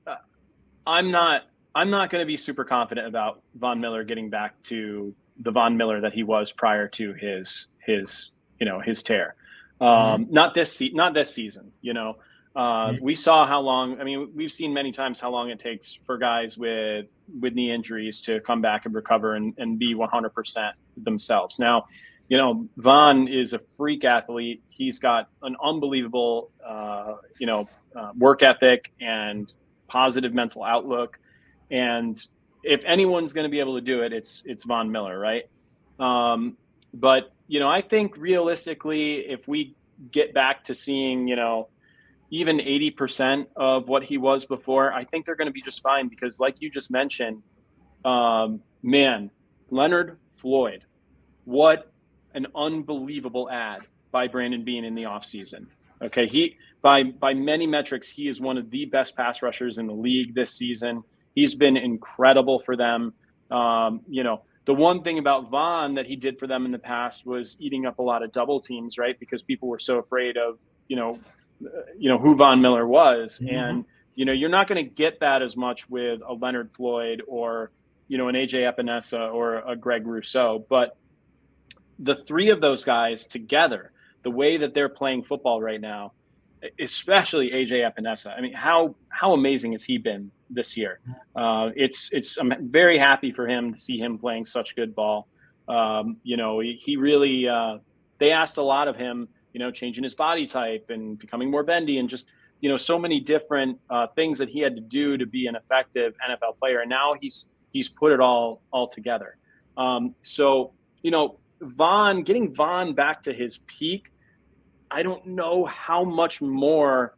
Speaker 2: I'm not going to be super confident about Von Miller getting back to the Von Miller that he was prior to his tear. Not this season. We saw how long. I mean, we've seen many times how long it takes for guys with knee injuries to come back and recover and be 100% themselves. Now, Von is a freak athlete. He's got an unbelievable, work ethic and positive mental outlook. And if anyone's going to be able to do it, it's Von Miller, right? But I think realistically, if we get back to seeing, even 80% of what he was before, I think they're going to be just fine because, like you just mentioned, Leonard Floyd, what an unbelievable ad by Brandon Beane in the offseason. Okay, he by many metrics, he is one of the best pass rushers in the league this season. He's been incredible for them. The one thing about Von that he did for them in the past was eating up a lot of double teams, right? Because people were so afraid of, who Von Miller was. Mm-hmm. And, you're not going to get that as much with a Leonard Floyd or, an AJ Epinesa or a Greg Rousseau. But the three of those guys together, the way that they're playing football right now, especially AJ Epinesa. I mean, how amazing has he been this year? I'm very happy for him to see him playing such good ball. He really, they asked a lot of him, changing his body type and becoming more bendy and just, so many different things that he had to do to be an effective NFL player. And now he's put it all together. Getting Von back to his peak, I don't know how much more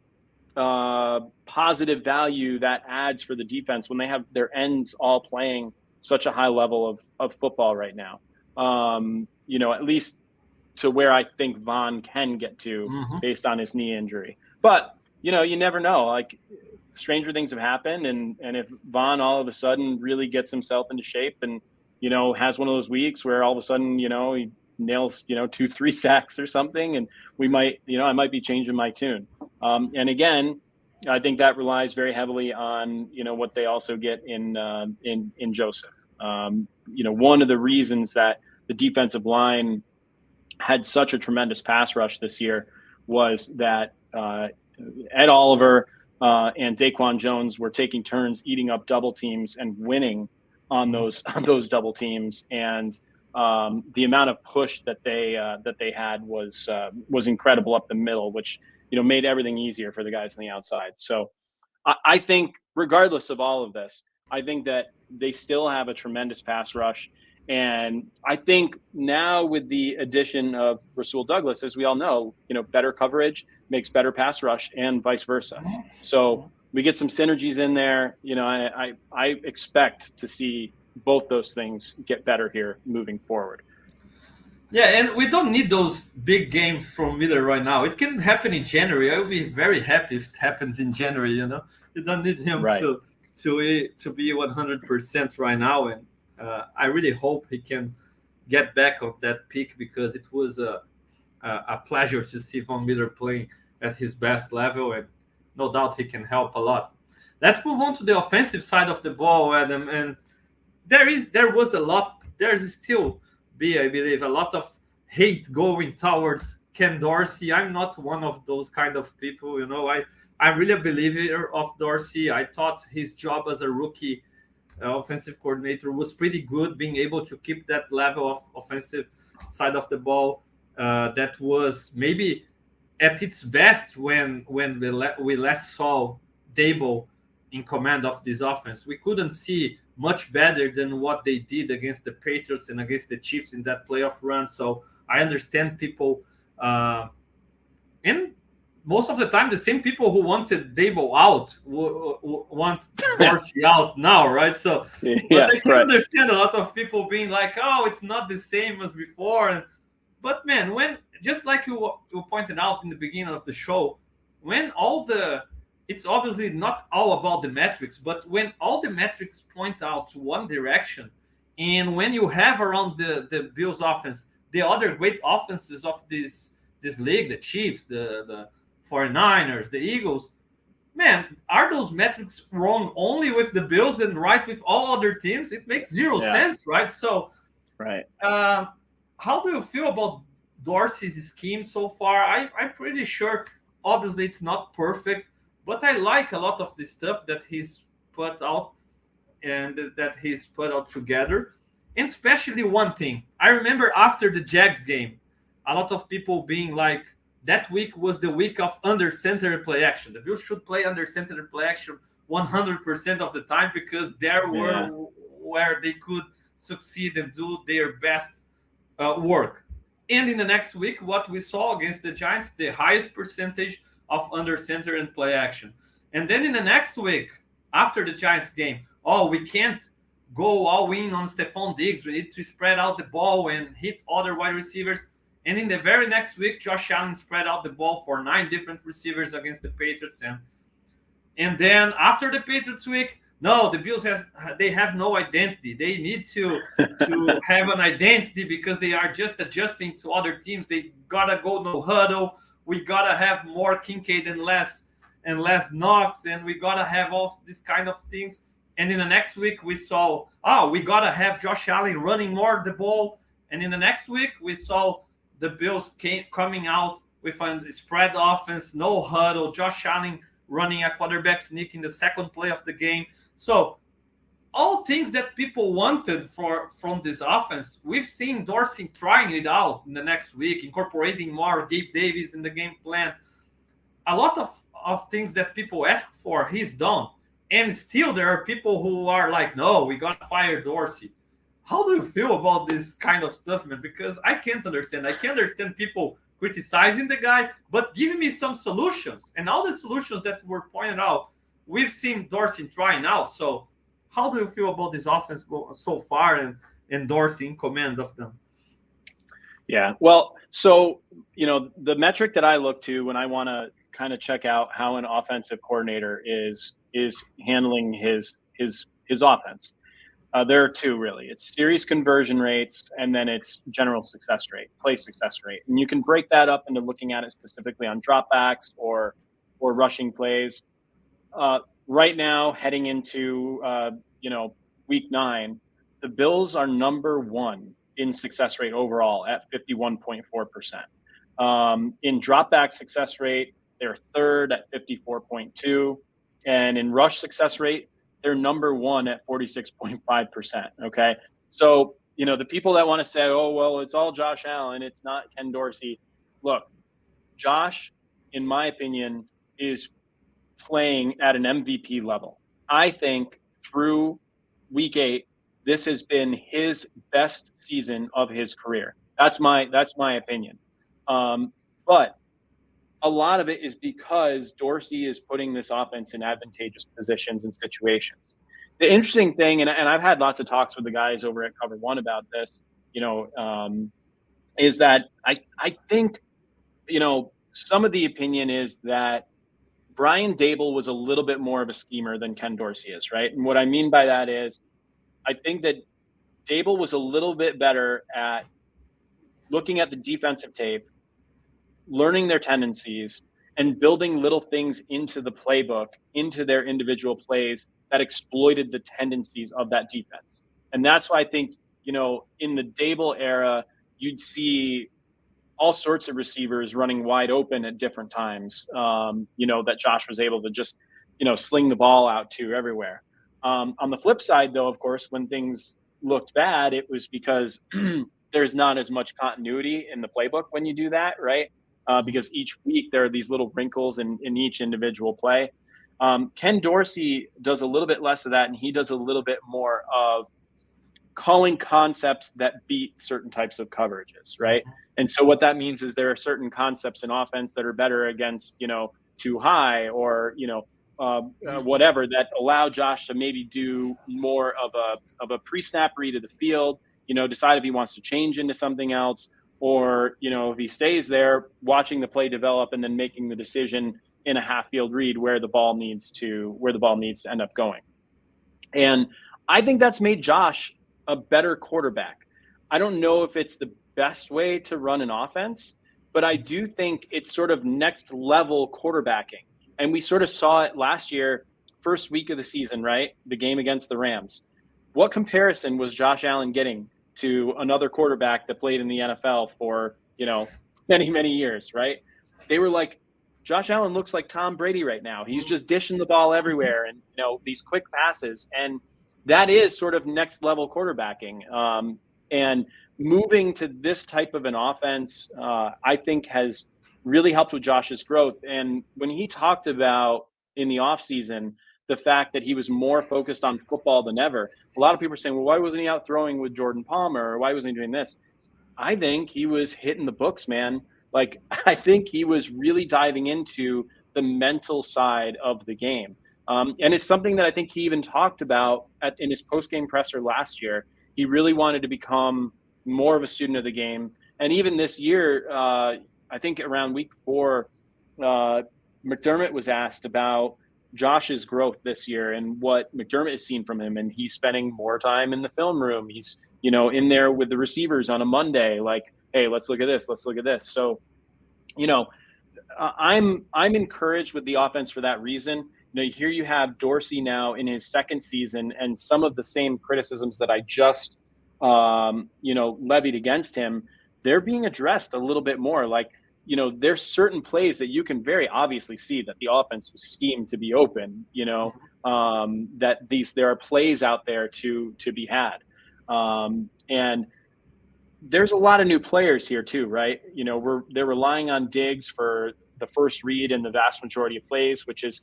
Speaker 2: positive value that adds for the defense when they have their ends all playing such a high level of football right now. At least to where I think Von can get to based on his knee injury. But, you never know. Like, stranger things have happened. And if Von all of a sudden really gets himself into shape and, has one of those weeks where all of a sudden, he nails 2-3 sacks or something, and we might I might be changing my tune. And again, I think that relies very heavily on what they also get in Joseph. One of the reasons that the defensive line had such a tremendous pass rush this year was that Ed Oliver and Daquan Jones were taking turns eating up double teams and winning on those double teams, and the amount of push that they had was incredible up the middle, which made everything easier for the guys on the outside. So I think regardless of all of this, I think that they still have a tremendous pass rush. And I think now with the addition of Rasul Douglas, as we all know, better coverage makes better pass rush and vice versa. So we get some synergies in there. I expect to see both those things get better here moving forward.
Speaker 1: Yeah, and we don't need those big games from Miller right now. It can happen in January. I will be very happy if it happens in January. You don't need him
Speaker 2: Right.
Speaker 1: to be 100% right now, and I really hope he can get back of that peak because it was a pleasure to see Von Miller playing at his best level, and no doubt he can help a lot. Let's move on to the offensive side of the ball, Adam, and there was a lot. There's still be, I believe, a lot of hate going towards Ken Dorsey. I'm not one of those kind of people. I'm really a believer of Dorsey. I thought his job as a rookie offensive coordinator was pretty good, being able to keep that level of offensive side of the ball that was maybe at its best when we last saw Dable in command of this offense. We couldn't see much better than what they did against the Patriots and against the Chiefs in that playoff run. So I understand people, and most of the time, the same people who wanted Dable out want Dorsey out now, right? So, but
Speaker 2: Yeah.
Speaker 1: I can
Speaker 2: Right.
Speaker 1: understand a lot of people being like, "Oh, it's not the same as before," but man, when just like you pointed out in the beginning of the show, when all the it's obviously not all about the metrics, but when all the metrics point out to one direction, and when you have around the Bills offense the other great offenses of this league, the Chiefs, the 49ers, the Eagles, man, are those metrics wrong only with the Bills and right with all other teams? It makes zero
Speaker 2: Yeah.
Speaker 1: sense, right? So
Speaker 2: Right.
Speaker 1: how do you feel about Dorsey's scheme so far? I'm pretty sure, obviously, it's not perfect, but I like a lot of the stuff that he's put out and that he's put out together. And especially one thing, I remember after the Jags game, a lot of people being like, that week was the week of under center play action. The Bills should play under center play action 100% of the time because there were
Speaker 2: Yeah.
Speaker 1: where they could succeed and do their best work. And in the next week, what we saw against the Giants, the highest percentage of under center and play action. And then in the next week, after the Giants game, oh, we can't go all in on Stephon Diggs. We need to spread out the ball and hit other wide receivers. And in the very next week, Josh Allen spread out the ball for 9 different receivers against the Patriots. And then after the Patriots week, no, the Bills they have no identity. They need to have an identity because they are just adjusting to other teams. They gotta go no huddle. We gotta have more Kincaid and less Knox, and we gotta have all these kind of things. And in the next week, we saw, oh, we gotta have Josh Allen running more the ball. And in the next week, we saw the Bills coming out with a spread offense, no huddle, Josh Allen running a quarterback sneak in the second play of the game. So all things that people wanted from this offense, we've seen Dorsey trying it out in the next week, incorporating more Gabe Davis in the game plan. A lot of things that people asked for, he's done. And still there are people who are like, no, we got to fire Dorsey. How do you feel about this kind of stuff, man? Because I can't understand. I can't understand people criticizing the guy, but giving me some solutions. And all the solutions that were pointed out, we've seen Dorsey trying out. So how do you feel about this offense so far and Dorsey in command of them?
Speaker 2: Yeah. Well, so, the metric that I look to when I want to kind of check out how an offensive coordinator is handling his offense. There are two really. It's series conversion rates, and then it's general success rate, play success rate. And you can break that up into looking at it specifically on dropbacks or rushing plays. Right now, heading into week 9, the Bills are number 1 in success rate overall at 51.4%. In dropback success rate, they're third at 54.2%, and in rush success rate, they're number 1 at 46.5%. Okay. So, the people that want to say, oh, well, it's all Josh Allen, it's not Ken Dorsey. Look, Josh, in my opinion, is playing at an MVP level. I think through week 8, this has been his best season of his career. That's my opinion. But a lot of it is because Dorsey is putting this offense in advantageous positions and situations. The interesting thing, and I've had lots of talks with the guys over at Cover One about this, is that I think, some of the opinion is that Brian Dable was a little bit more of a schemer than Ken Dorsey is, right? And what I mean by that is I think that Dable was a little bit better at looking at the defensive tape, learning their tendencies, and building little things into the playbook, into their individual plays that exploited the tendencies of that defense. And that's why I think, in the Dable era, you'd see all sorts of receivers running wide open at different times, that Josh was able to just, sling the ball out to everywhere. On the flip side, though, of course, when things looked bad, it was because there's not as much continuity in the playbook when you do that, right? Because each week there are these little wrinkles in each individual play. Ken Dorsey does a little bit less of that, and he does a little bit more of calling concepts that beat certain types of coverages, right? And so what that means is there are certain concepts in offense that are better against, too high or, whatever, that allow Josh to maybe do more of a pre-snap read of the field, decide if he wants to change into something else, or, if he stays there, watching the play develop and then making the decision in a half field read where the ball needs to end up going. And I think that's made Josh a better quarterback. I don't know if it's the best way to run an offense, but I do think it's sort of next level quarterbacking. And we sort of saw it last year, first week of the season, right? The game against the Rams. What comparison was Josh Allen getting to another quarterback that played in the NFL for, many, many years, right? They were like, Josh Allen looks like Tom Brady right now. He's just dishing the ball everywhere and, these quick passes. And that is sort of next level quarterbacking. And moving to this type of an offense, I think has really helped with Josh's growth. And when he talked about in the offseason, the fact that he was more focused on football than ever, a lot of people are saying, well, why wasn't he out throwing with Jordan Palmer? Or why wasn't he doing this? I think he was hitting the books, man. Like, I think he was really diving into the mental side of the game. And it's something that I think he even talked about in his post-game presser last year. He really wanted to become more of a student of the game. And even this year, I think around week 4, McDermott was asked about Josh's growth this year and what McDermott has seen from him. And he's spending more time in the film room. He's, in there with the receivers on a Monday, like, hey, let's look at this. Let's look at this. So, I'm encouraged with the offense for that reason. Here you have Dorsey now in his second season, and some of the same criticisms that I just, levied against him, they're being addressed a little bit more. Like, there's certain plays that you can very obviously see that the offense was schemed to be open, that there are plays out there to be had. And there's a lot of new players here too, right? They're relying on Diggs for the first read in the vast majority of plays, which is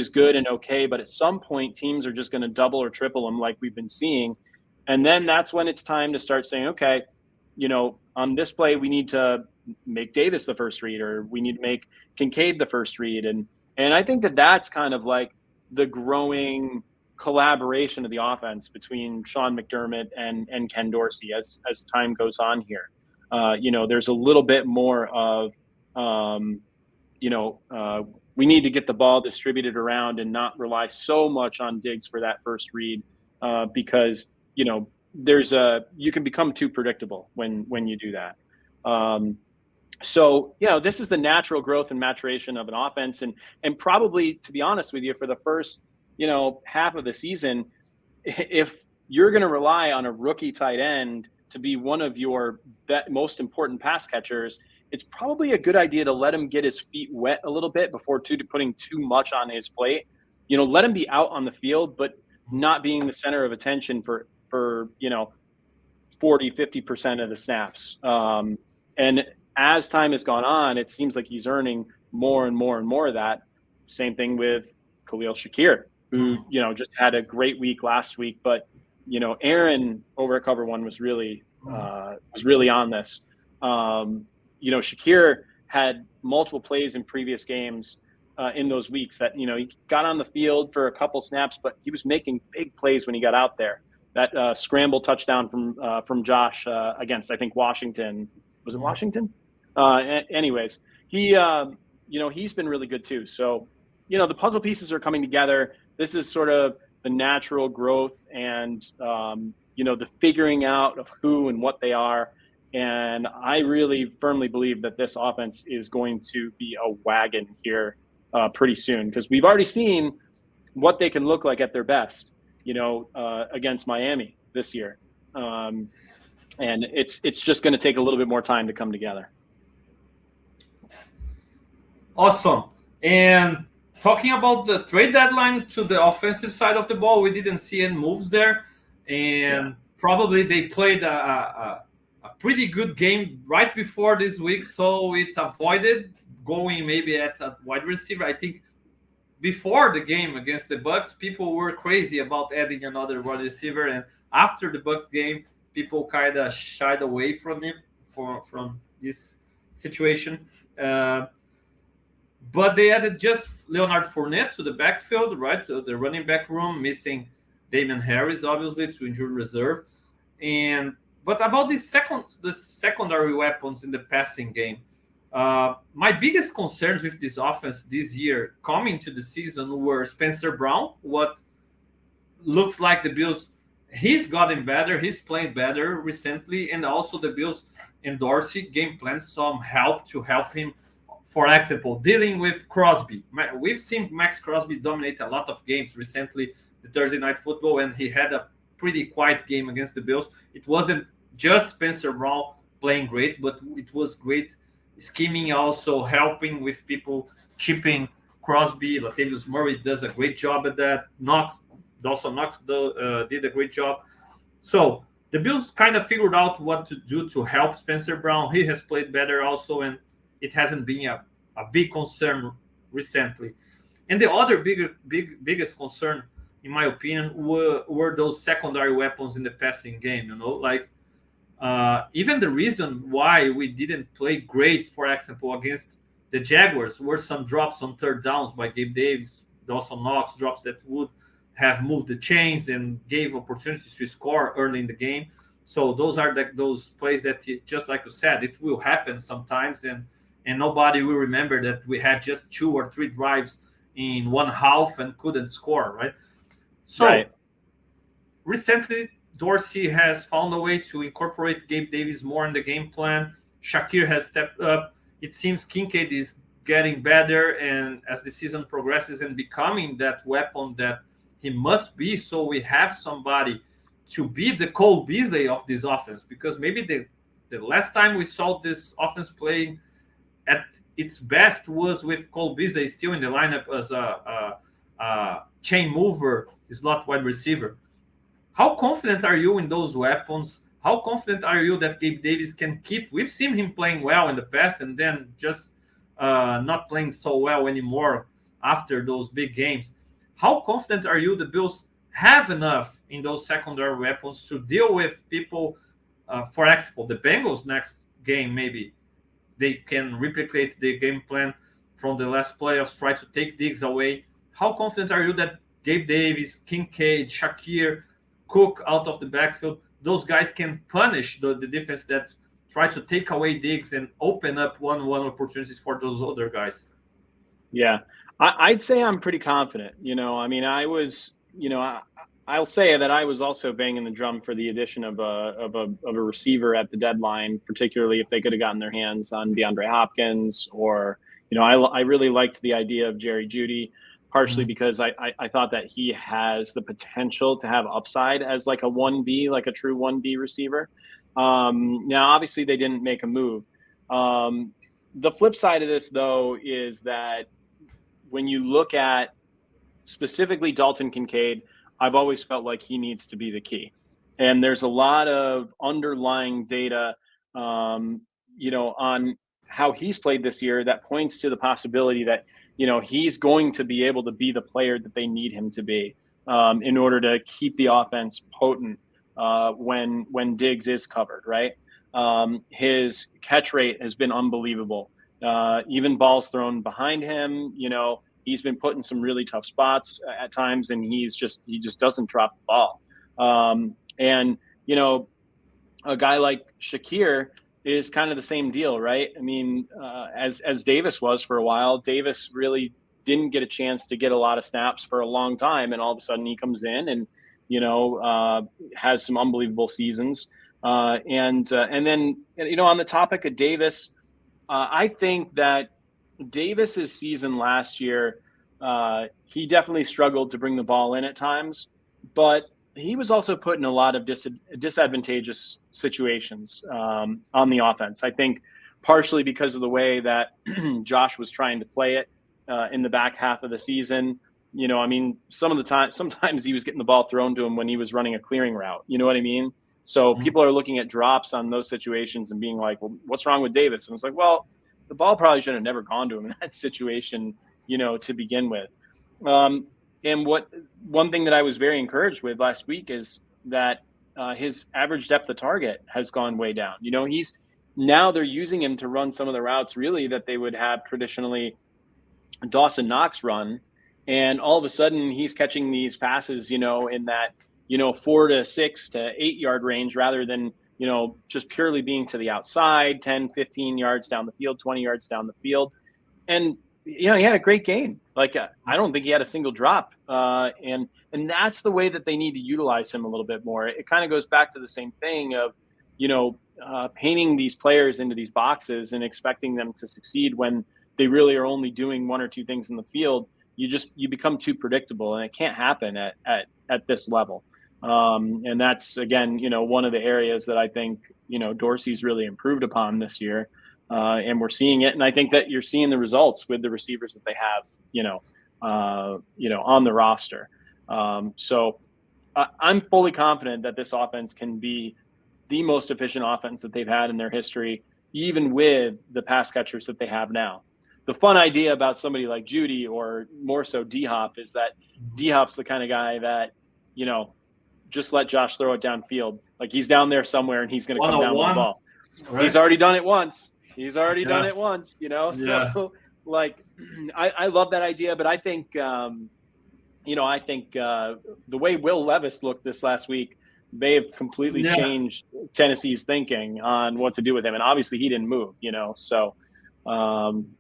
Speaker 2: good and okay. But at some point, teams are just going to double or triple them like we've been seeing. And then that's when it's time to start saying, okay, on this play, we need to make Davis the first read, or we need to make Kincaid the first read. And I think that that's kind of like the growing collaboration of the offense between Sean McDermott and Ken Dorsey as time goes on here. There's a little bit more of, we need to get the ball distributed around and not rely so much on Diggs for that first read, because, you can become too predictable when you do that. So, this is the natural growth and maturation of an offense. And probably, to be honest with you, for the first, half of the season, if you're going to rely on a rookie tight end to be one of your most important pass catchers, it's probably a good idea to let him get his feet wet a little bit before putting too much on his plate. Let him be out on the field, but not being the center of attention for 40-50% of the snaps. And as time has gone on, it seems like he's earning more and more and more of that. Same thing with Khalil Shakir, who, just had a great week last week. But, Aaron over at Cover One was really on this. Shakir had multiple plays in previous games in those weeks that, he got on the field for a couple snaps, but he was making big plays when he got out there. That scramble touchdown from Josh against, I think, Washington, Was it Washington? Anyways, he's been really good too. So, the puzzle pieces are coming together. This is sort of the natural growth and, the figuring out of who and what they are. And I really firmly believe that this offense is going to be a wagon here pretty soon, because we've already seen what they can look like at their best, against Miami this year. And it's just going to take a little bit more time to come together.
Speaker 1: Awesome. And talking about the trade deadline to the offensive side of the ball, we didn't see any moves there. And probably they played a pretty good game right before this week, so it avoided going maybe at a wide receiver. I think before the game against the Bucks, people were crazy about adding another wide receiver, and after the Bucks game, people kind of shied away from him from this situation. But they added just Leonard Fournette to the backfield, right? So the running back room, missing Damian Harris, obviously, to injured reserve. But about the secondary weapons in the passing game, my biggest concerns with this offense this year coming to the season were Spencer Brown. What looks like the Bills, he's gotten better, he's played better recently, and also the Bills and Dorsey game plan some help to help him. For example, dealing with Crosby. We've seen Max Crosby dominate a lot of games recently, the Thursday Night Football, and he had a pretty quiet game against the Bills. It wasn't just Spencer Brown playing great, but it was great scheming, also helping with people chipping Crosby. Latavius Murray does a great job at that. Dawson Knox did a great job. So the Bills kind of figured out what to do to help Spencer Brown. He has played better also, and it hasn't been a big concern recently. And the other biggest concern, in my opinion, were those secondary weapons in the passing game. Even the reason why we didn't play great, for example, against the Jaguars, were some drops on third downs by Gabe Davis, Dawson Knox, drops that would have moved the chains and gave opportunities to score early in the game. So those are those plays that, just like you said, it will happen sometimes, and nobody will remember that we had just 2 or 3 drives in one half and couldn't score, right? So recently, Dorsey has found a way to incorporate Gabe Davis more in the game plan. Shakir has stepped up. It seems Kincaid is getting better, and as the season progresses and becoming that weapon that he must be, so we have somebody to be the Cole Beasley of this offense, because maybe the last time we saw this offense playing at its best was with Cole Beasley still in the lineup as a chain mover, slot wide receiver. How confident are you in those weapons? How confident are you that Gabe Davis can keep? We've seen him playing well in the past and then just not playing so well anymore after those big games. How confident are you the Bills have enough in those secondary weapons to deal with people? For example, the Bengals next game, maybe they can replicate the game plan from the last playoffs, try to take Diggs away. How confident are you that Gabe Davis, Kincaid, Shakir, Cook out of the backfield, those guys can punish the defense that try to take away Diggs and open up one-on-one opportunities for those other guys?
Speaker 2: Yeah, I'd say I'm pretty confident. I'll say that I was also banging the drum for the addition of a receiver at the deadline, particularly if they could have gotten their hands on DeAndre Hopkins, or I really liked the idea of Jerry Jeudy, partially because I thought that he has the potential to have upside as like a 1B, like a true 1B receiver. Now, obviously, they didn't make a move. The flip side of this, though, is that when you look at specifically Dalton Kincaid, I've always felt like he needs to be the key. And there's a lot of underlying data, on how he's played this year that points to the possibility that, he's going to be able to be the player that they need him to be in order to keep the offense potent when Diggs is covered, right? His catch rate has been unbelievable. Even balls thrown behind him, he's been put in some really tough spots at times, and he just doesn't drop the ball. And a guy like Shakir, is kind of the same deal, right? I mean, as Davis was for a while, Davis really didn't get a chance to get a lot of snaps for a long time, and all of a sudden he comes in and has some unbelievable seasons. And then on the topic of Davis, I think that Davis's season last year, he definitely struggled to bring the ball in at times, but he was also put in a lot of disadvantageous situations on the offense. I think partially because of the way that Josh was trying to play it in the back half of the season. I mean, sometimes he was getting the ball thrown to him when he was running a clearing route. You know what I mean? So people are looking at drops on those situations and being like, well, what's wrong with Davis? And it's like, well, the ball probably should have never gone to him in that situation, to begin with. And one thing that I was very encouraged with last week is that his average depth of target has gone way down. Now they're using him to run some of the routes really that they would have traditionally Dawson Knox run. And all of a sudden he's catching these passes, in that, 4 to 6 to 8 yard range rather than, just purely being to the outside, 10, 15 yards down the field, 20 yards down the field. And, he had a great game. Like, I don't think he had a single drop. And that's the way that they need to utilize him a little bit more. It kind of goes back to the same thing of, painting these players into these boxes and expecting them to succeed when they really are only doing one or two things in the field. You become too predictable, and it can't happen at this level. And that's, again, one of the areas that I think, Dorsey's really improved upon this year. And we're seeing it. And I think that you're seeing the results with the receivers that they have, on the roster. So I'm fully confident that this offense can be the most efficient offense that they've had in their history, even with the pass catchers that they have now. The fun idea about somebody like Judy, or more so D-Hop, is that D-Hop's the kind of guy that, just let Josh throw it downfield. Like, he's down there somewhere and he's going to come down with the ball. Right? He's already done it once. Done it once,
Speaker 1: Yeah.
Speaker 2: So, like, I love that idea, but I think, the way Will Levis looked this last week may have completely changed Tennessee's thinking on what to do with him. And obviously he didn't move, so, I'm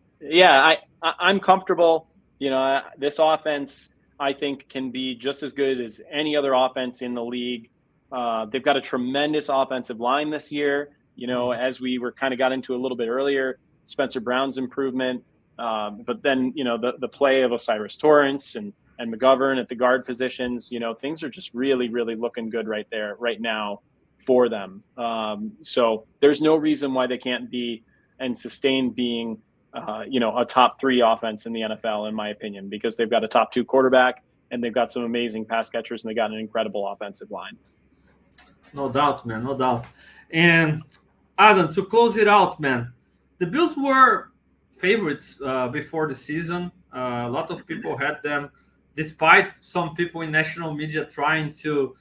Speaker 2: comfortable. This offense, I think, can be just as good as any other offense in the league. They've got a tremendous offensive line this year. As we were kind of got into a little bit earlier, Spencer Brown's improvement, but then, the play of Osiris Torrance and McGovern at the guard positions, things are just really, really looking good right now for them. So there's no reason why they can't be and sustain being, a top 3 offense in the NFL, in my opinion, because they've got a top 2 quarterback and they've got some amazing pass catchers and they got an incredible offensive line.
Speaker 1: No doubt, man. No doubt. And Adam, to close it out, man, the Bills were favorites before the season. A lot of people had them, despite some people in national media trying to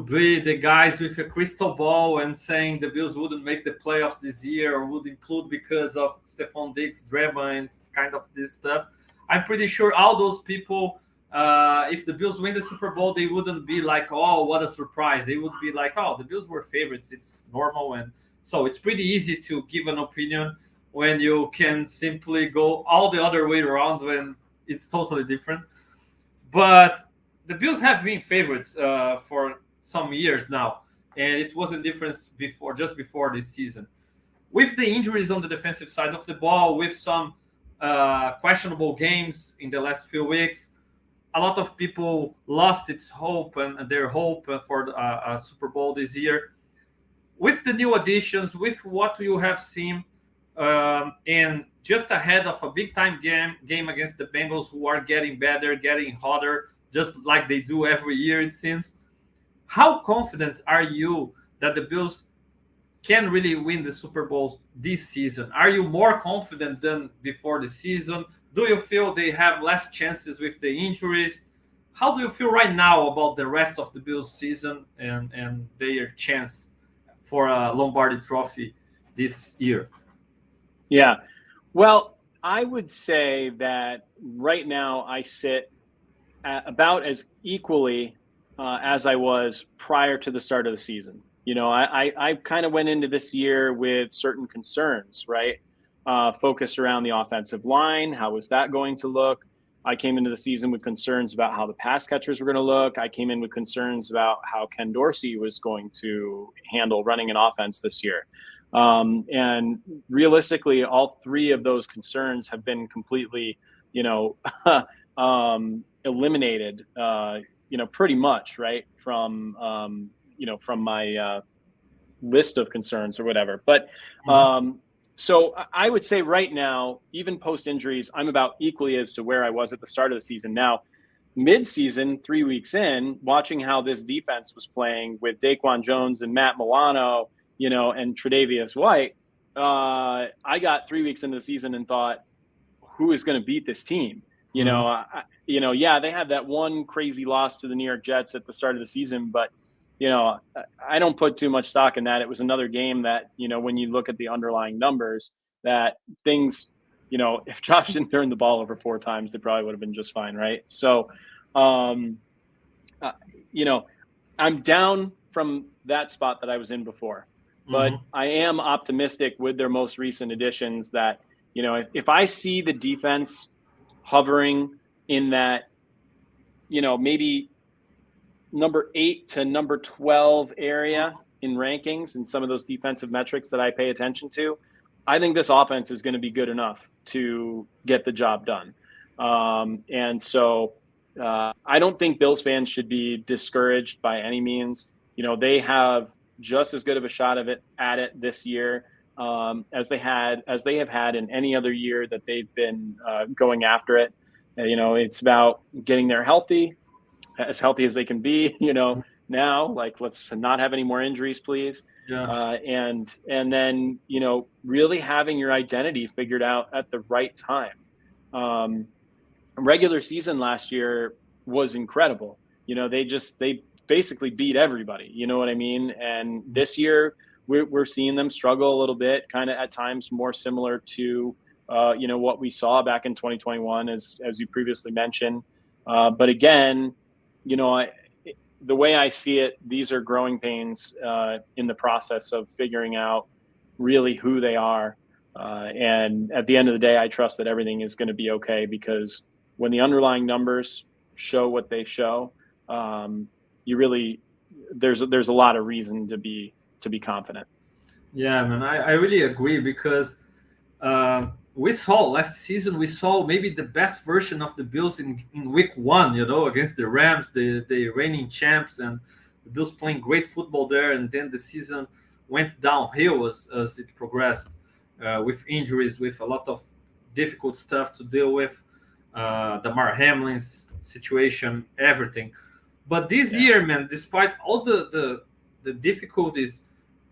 Speaker 1: be the guys with a crystal ball and saying the Bills wouldn't make the playoffs this year or would include because of Stephon Diggs drama and kind of this stuff. I'm pretty sure all those people, if the Bills win the Super Bowl, they wouldn't be like, oh, what a surprise. They would be like, oh, the Bills were favorites. It's normal. And so it's pretty easy to give an opinion when you can simply go all the other way around when it's totally different. But the Bills have been favorites for some years now, and it wasn't different just before this season. With the injuries on the defensive side of the ball, with some questionable games in the last few weeks, a lot of people lost its hope and their hope for a Super Bowl this year. With the new additions, with what you have seen, and just ahead of a big-time game against the Bengals, who are getting better, getting hotter, just like they do every year, it seems. How confident are you that the Bills can really win the Super Bowl this season? Are you more confident than before the season? Do you feel they have less chances with the injuries? How do you feel right now about the rest of the Bills season and their chance for a Lombardi Trophy this year?
Speaker 2: Yeah. Well, I would say that right now I sit at about as equally as I was prior to the start of the season. I kind of went into this year with certain concerns, right? Focused around the offensive line. How was that going to look? I came into the season with concerns about how the pass catchers were going to look. I came in with concerns about how Ken Dorsey was going to handle running an offense this year. And realistically, all three of those concerns have been completely, eliminated, pretty much, right, from my list of concerns or whatever. But so I would say right now, even post injuries, I'm about equally as to where I was at the start of the season. Now, mid-season, 3 weeks in, watching how this defense was playing with Daquan Jones and Matt Milano, and Tre'Davious White, I got 3 weeks into the season and thought, who is going to beat this team? Yeah, they had that one crazy loss to the New York Jets at the start of the season, but I don't put too much stock in that. It was another game that, when you look at the underlying numbers, that things, if Josh didn't turn the ball over 4 times, they probably would have been just fine, right? So, I'm down from that spot that I was in before, but I am optimistic with their most recent additions that, if I see the defense hovering in that, maybe number 8 to number 12 area in rankings and some of those defensive metrics that I pay attention to, I think this offense is going to be good enough to get the job done. And so I don't think Bills fans should be discouraged by any means. They have just as good of a shot at it this year as they have had in any other year that they've been going after it. It's about getting there as healthy as they can be, now, like, let's not have any more injuries, please. And then, really having your identity figured out at the right time. Regular season last year was incredible. They basically beat everybody, you know what I mean? And this year we're seeing them struggle a little bit, kind of at times more similar to, what we saw back in 2021, as you previously mentioned. But again, the way I see it, these are growing pains in the process of figuring out really who they are. And at the end of the day, I trust that everything is going to be okay, because when the underlying numbers show what they show, there's a lot of reason to be confident.
Speaker 1: Yeah, man, I really agree, because we saw last season, we saw maybe the best version of the Bills in week 1, against the Rams, the reigning champs, and the Bills playing great football there. And then the season went downhill as it progressed, with injuries, with a lot of difficult stuff to deal with, the Mar Hamlin's situation, everything. But this year, man, despite all the difficulties,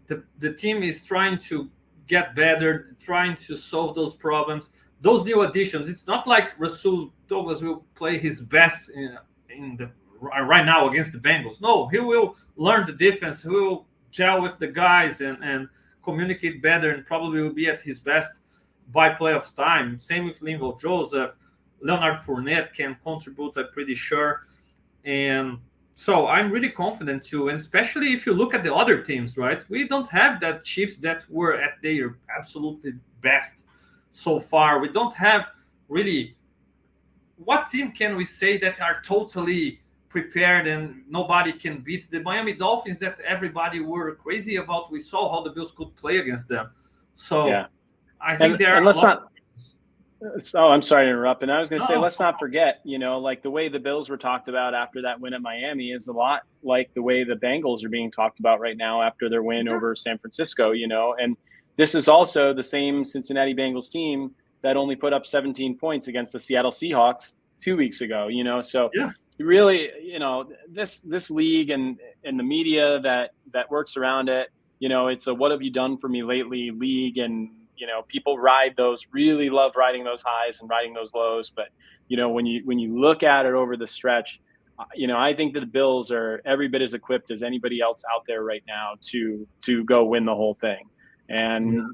Speaker 1: the team is trying to get better, trying to solve those problems. Those new additions, it's not like Rasul Douglas will play his best in the right now against the Bengals. No, he will learn the defense. He will gel with the guys and communicate better, and probably will be at his best by playoffs time. Same with Linval Joseph. Leonard Fournette can contribute, I'm pretty sure. And so I'm really confident too, and especially if you look at the other teams, right? We don't have that Chiefs that were at their absolutely best so far. We don't have really. What team can we say that are totally prepared and nobody can beat? The Miami Dolphins that everybody were crazy about. We saw how the Bills could play against them. So I think there are.
Speaker 2: And let's not. Oh, I'm sorry to interrupt. And I was going to say, let's not forget, like the way the Bills were talked about after that win at Miami is a lot like the way the Bengals are being talked about right now after their win over San Francisco, and this is also the same Cincinnati Bengals team that only put up 17 points against the Seattle Seahawks 2 weeks ago, so really, this league and the media that works around it, it's a what have you done for me lately league, and people really love riding those highs and riding those lows. But, when you look at it over the stretch, I think that the Bills are every bit as equipped as anybody else out there right now to go win the whole thing. And,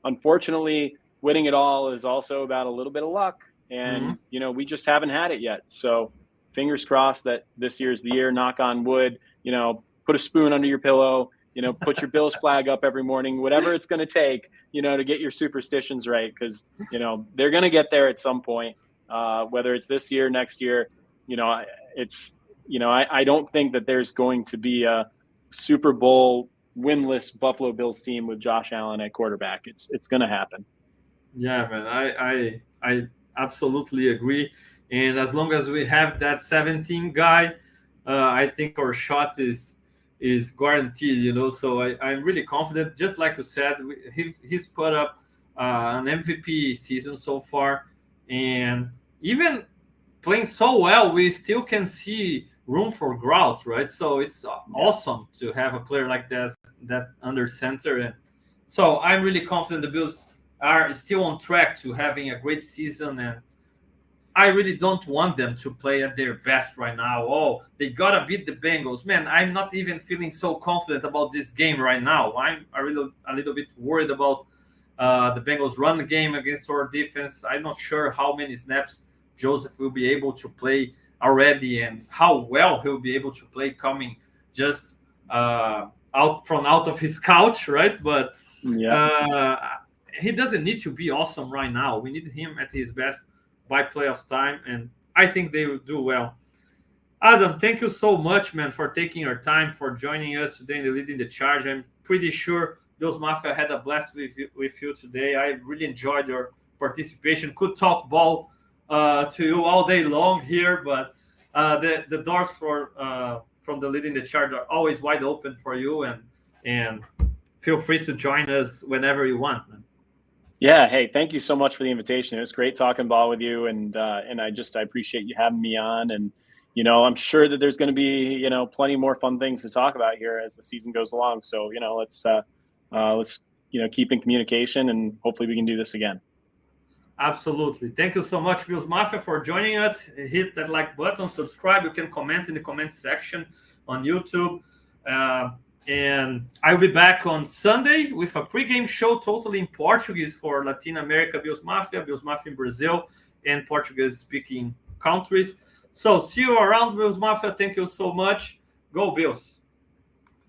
Speaker 2: unfortunately, winning it all is also about a little bit of luck. And, we just haven't had it yet. So fingers crossed that this year's the year, knock on wood, put a spoon under your pillow put your Bills flag up every morning, whatever it's going to take, to get your superstitions right. Because, they're going to get there at some point, whether it's this year, next year. It's, I don't think that there's going to be a Super Bowl winless Buffalo Bills team with Josh Allen at quarterback. It's going to happen.
Speaker 1: Yeah, man, I absolutely agree. And as long as we have that 17 guy, I think our shot is guaranteed. So I'm really confident. Just like you said, he's put up an MVP season so far, and even playing so well, we still can see room for growth, right? So it's awesome to have a player like that under center, and so I'm really confident the Bills are still on track to having a great season, and I really don't want them to play at their best right now. Oh, they gotta beat the Bengals, man. I'm not even feeling so confident about this game right now. I'm a little bit worried about the Bengals run game against our defense. I'm not sure how many snaps Joseph will be able to play already, and how well he'll be able to play coming just out of his couch, right? But he doesn't need to be awesome right now. We need him at his best by playoffs time, and I think they will do well. Adam, thank you so much, man, for taking your time, for joining us today in the Leading the Charge. I'm pretty sure Bills Mafia had a blast with you today. I really enjoyed your participation. Could talk ball to you all day long here, but the doors from the Leading the Charge are always wide open for you, and feel free to join us whenever you want, man.
Speaker 2: Yeah. Hey, thank you so much for the invitation. It was great talking ball with you, and I appreciate you having me on. And I'm sure that there's going to be plenty more fun things to talk about here as the season goes along. So let's keep in communication, and hopefully we can do this again.
Speaker 1: Absolutely. Thank you so much, Bills Mafia, for joining us. Hit that like button, subscribe. You can comment in the comment section on YouTube. And I'll be back on Sunday with a pregame show totally in Portuguese for Latin America, Bills Mafia in Brazil, and Portuguese-speaking countries. So see you around, Bills Mafia. Thank you so much. Go Bills.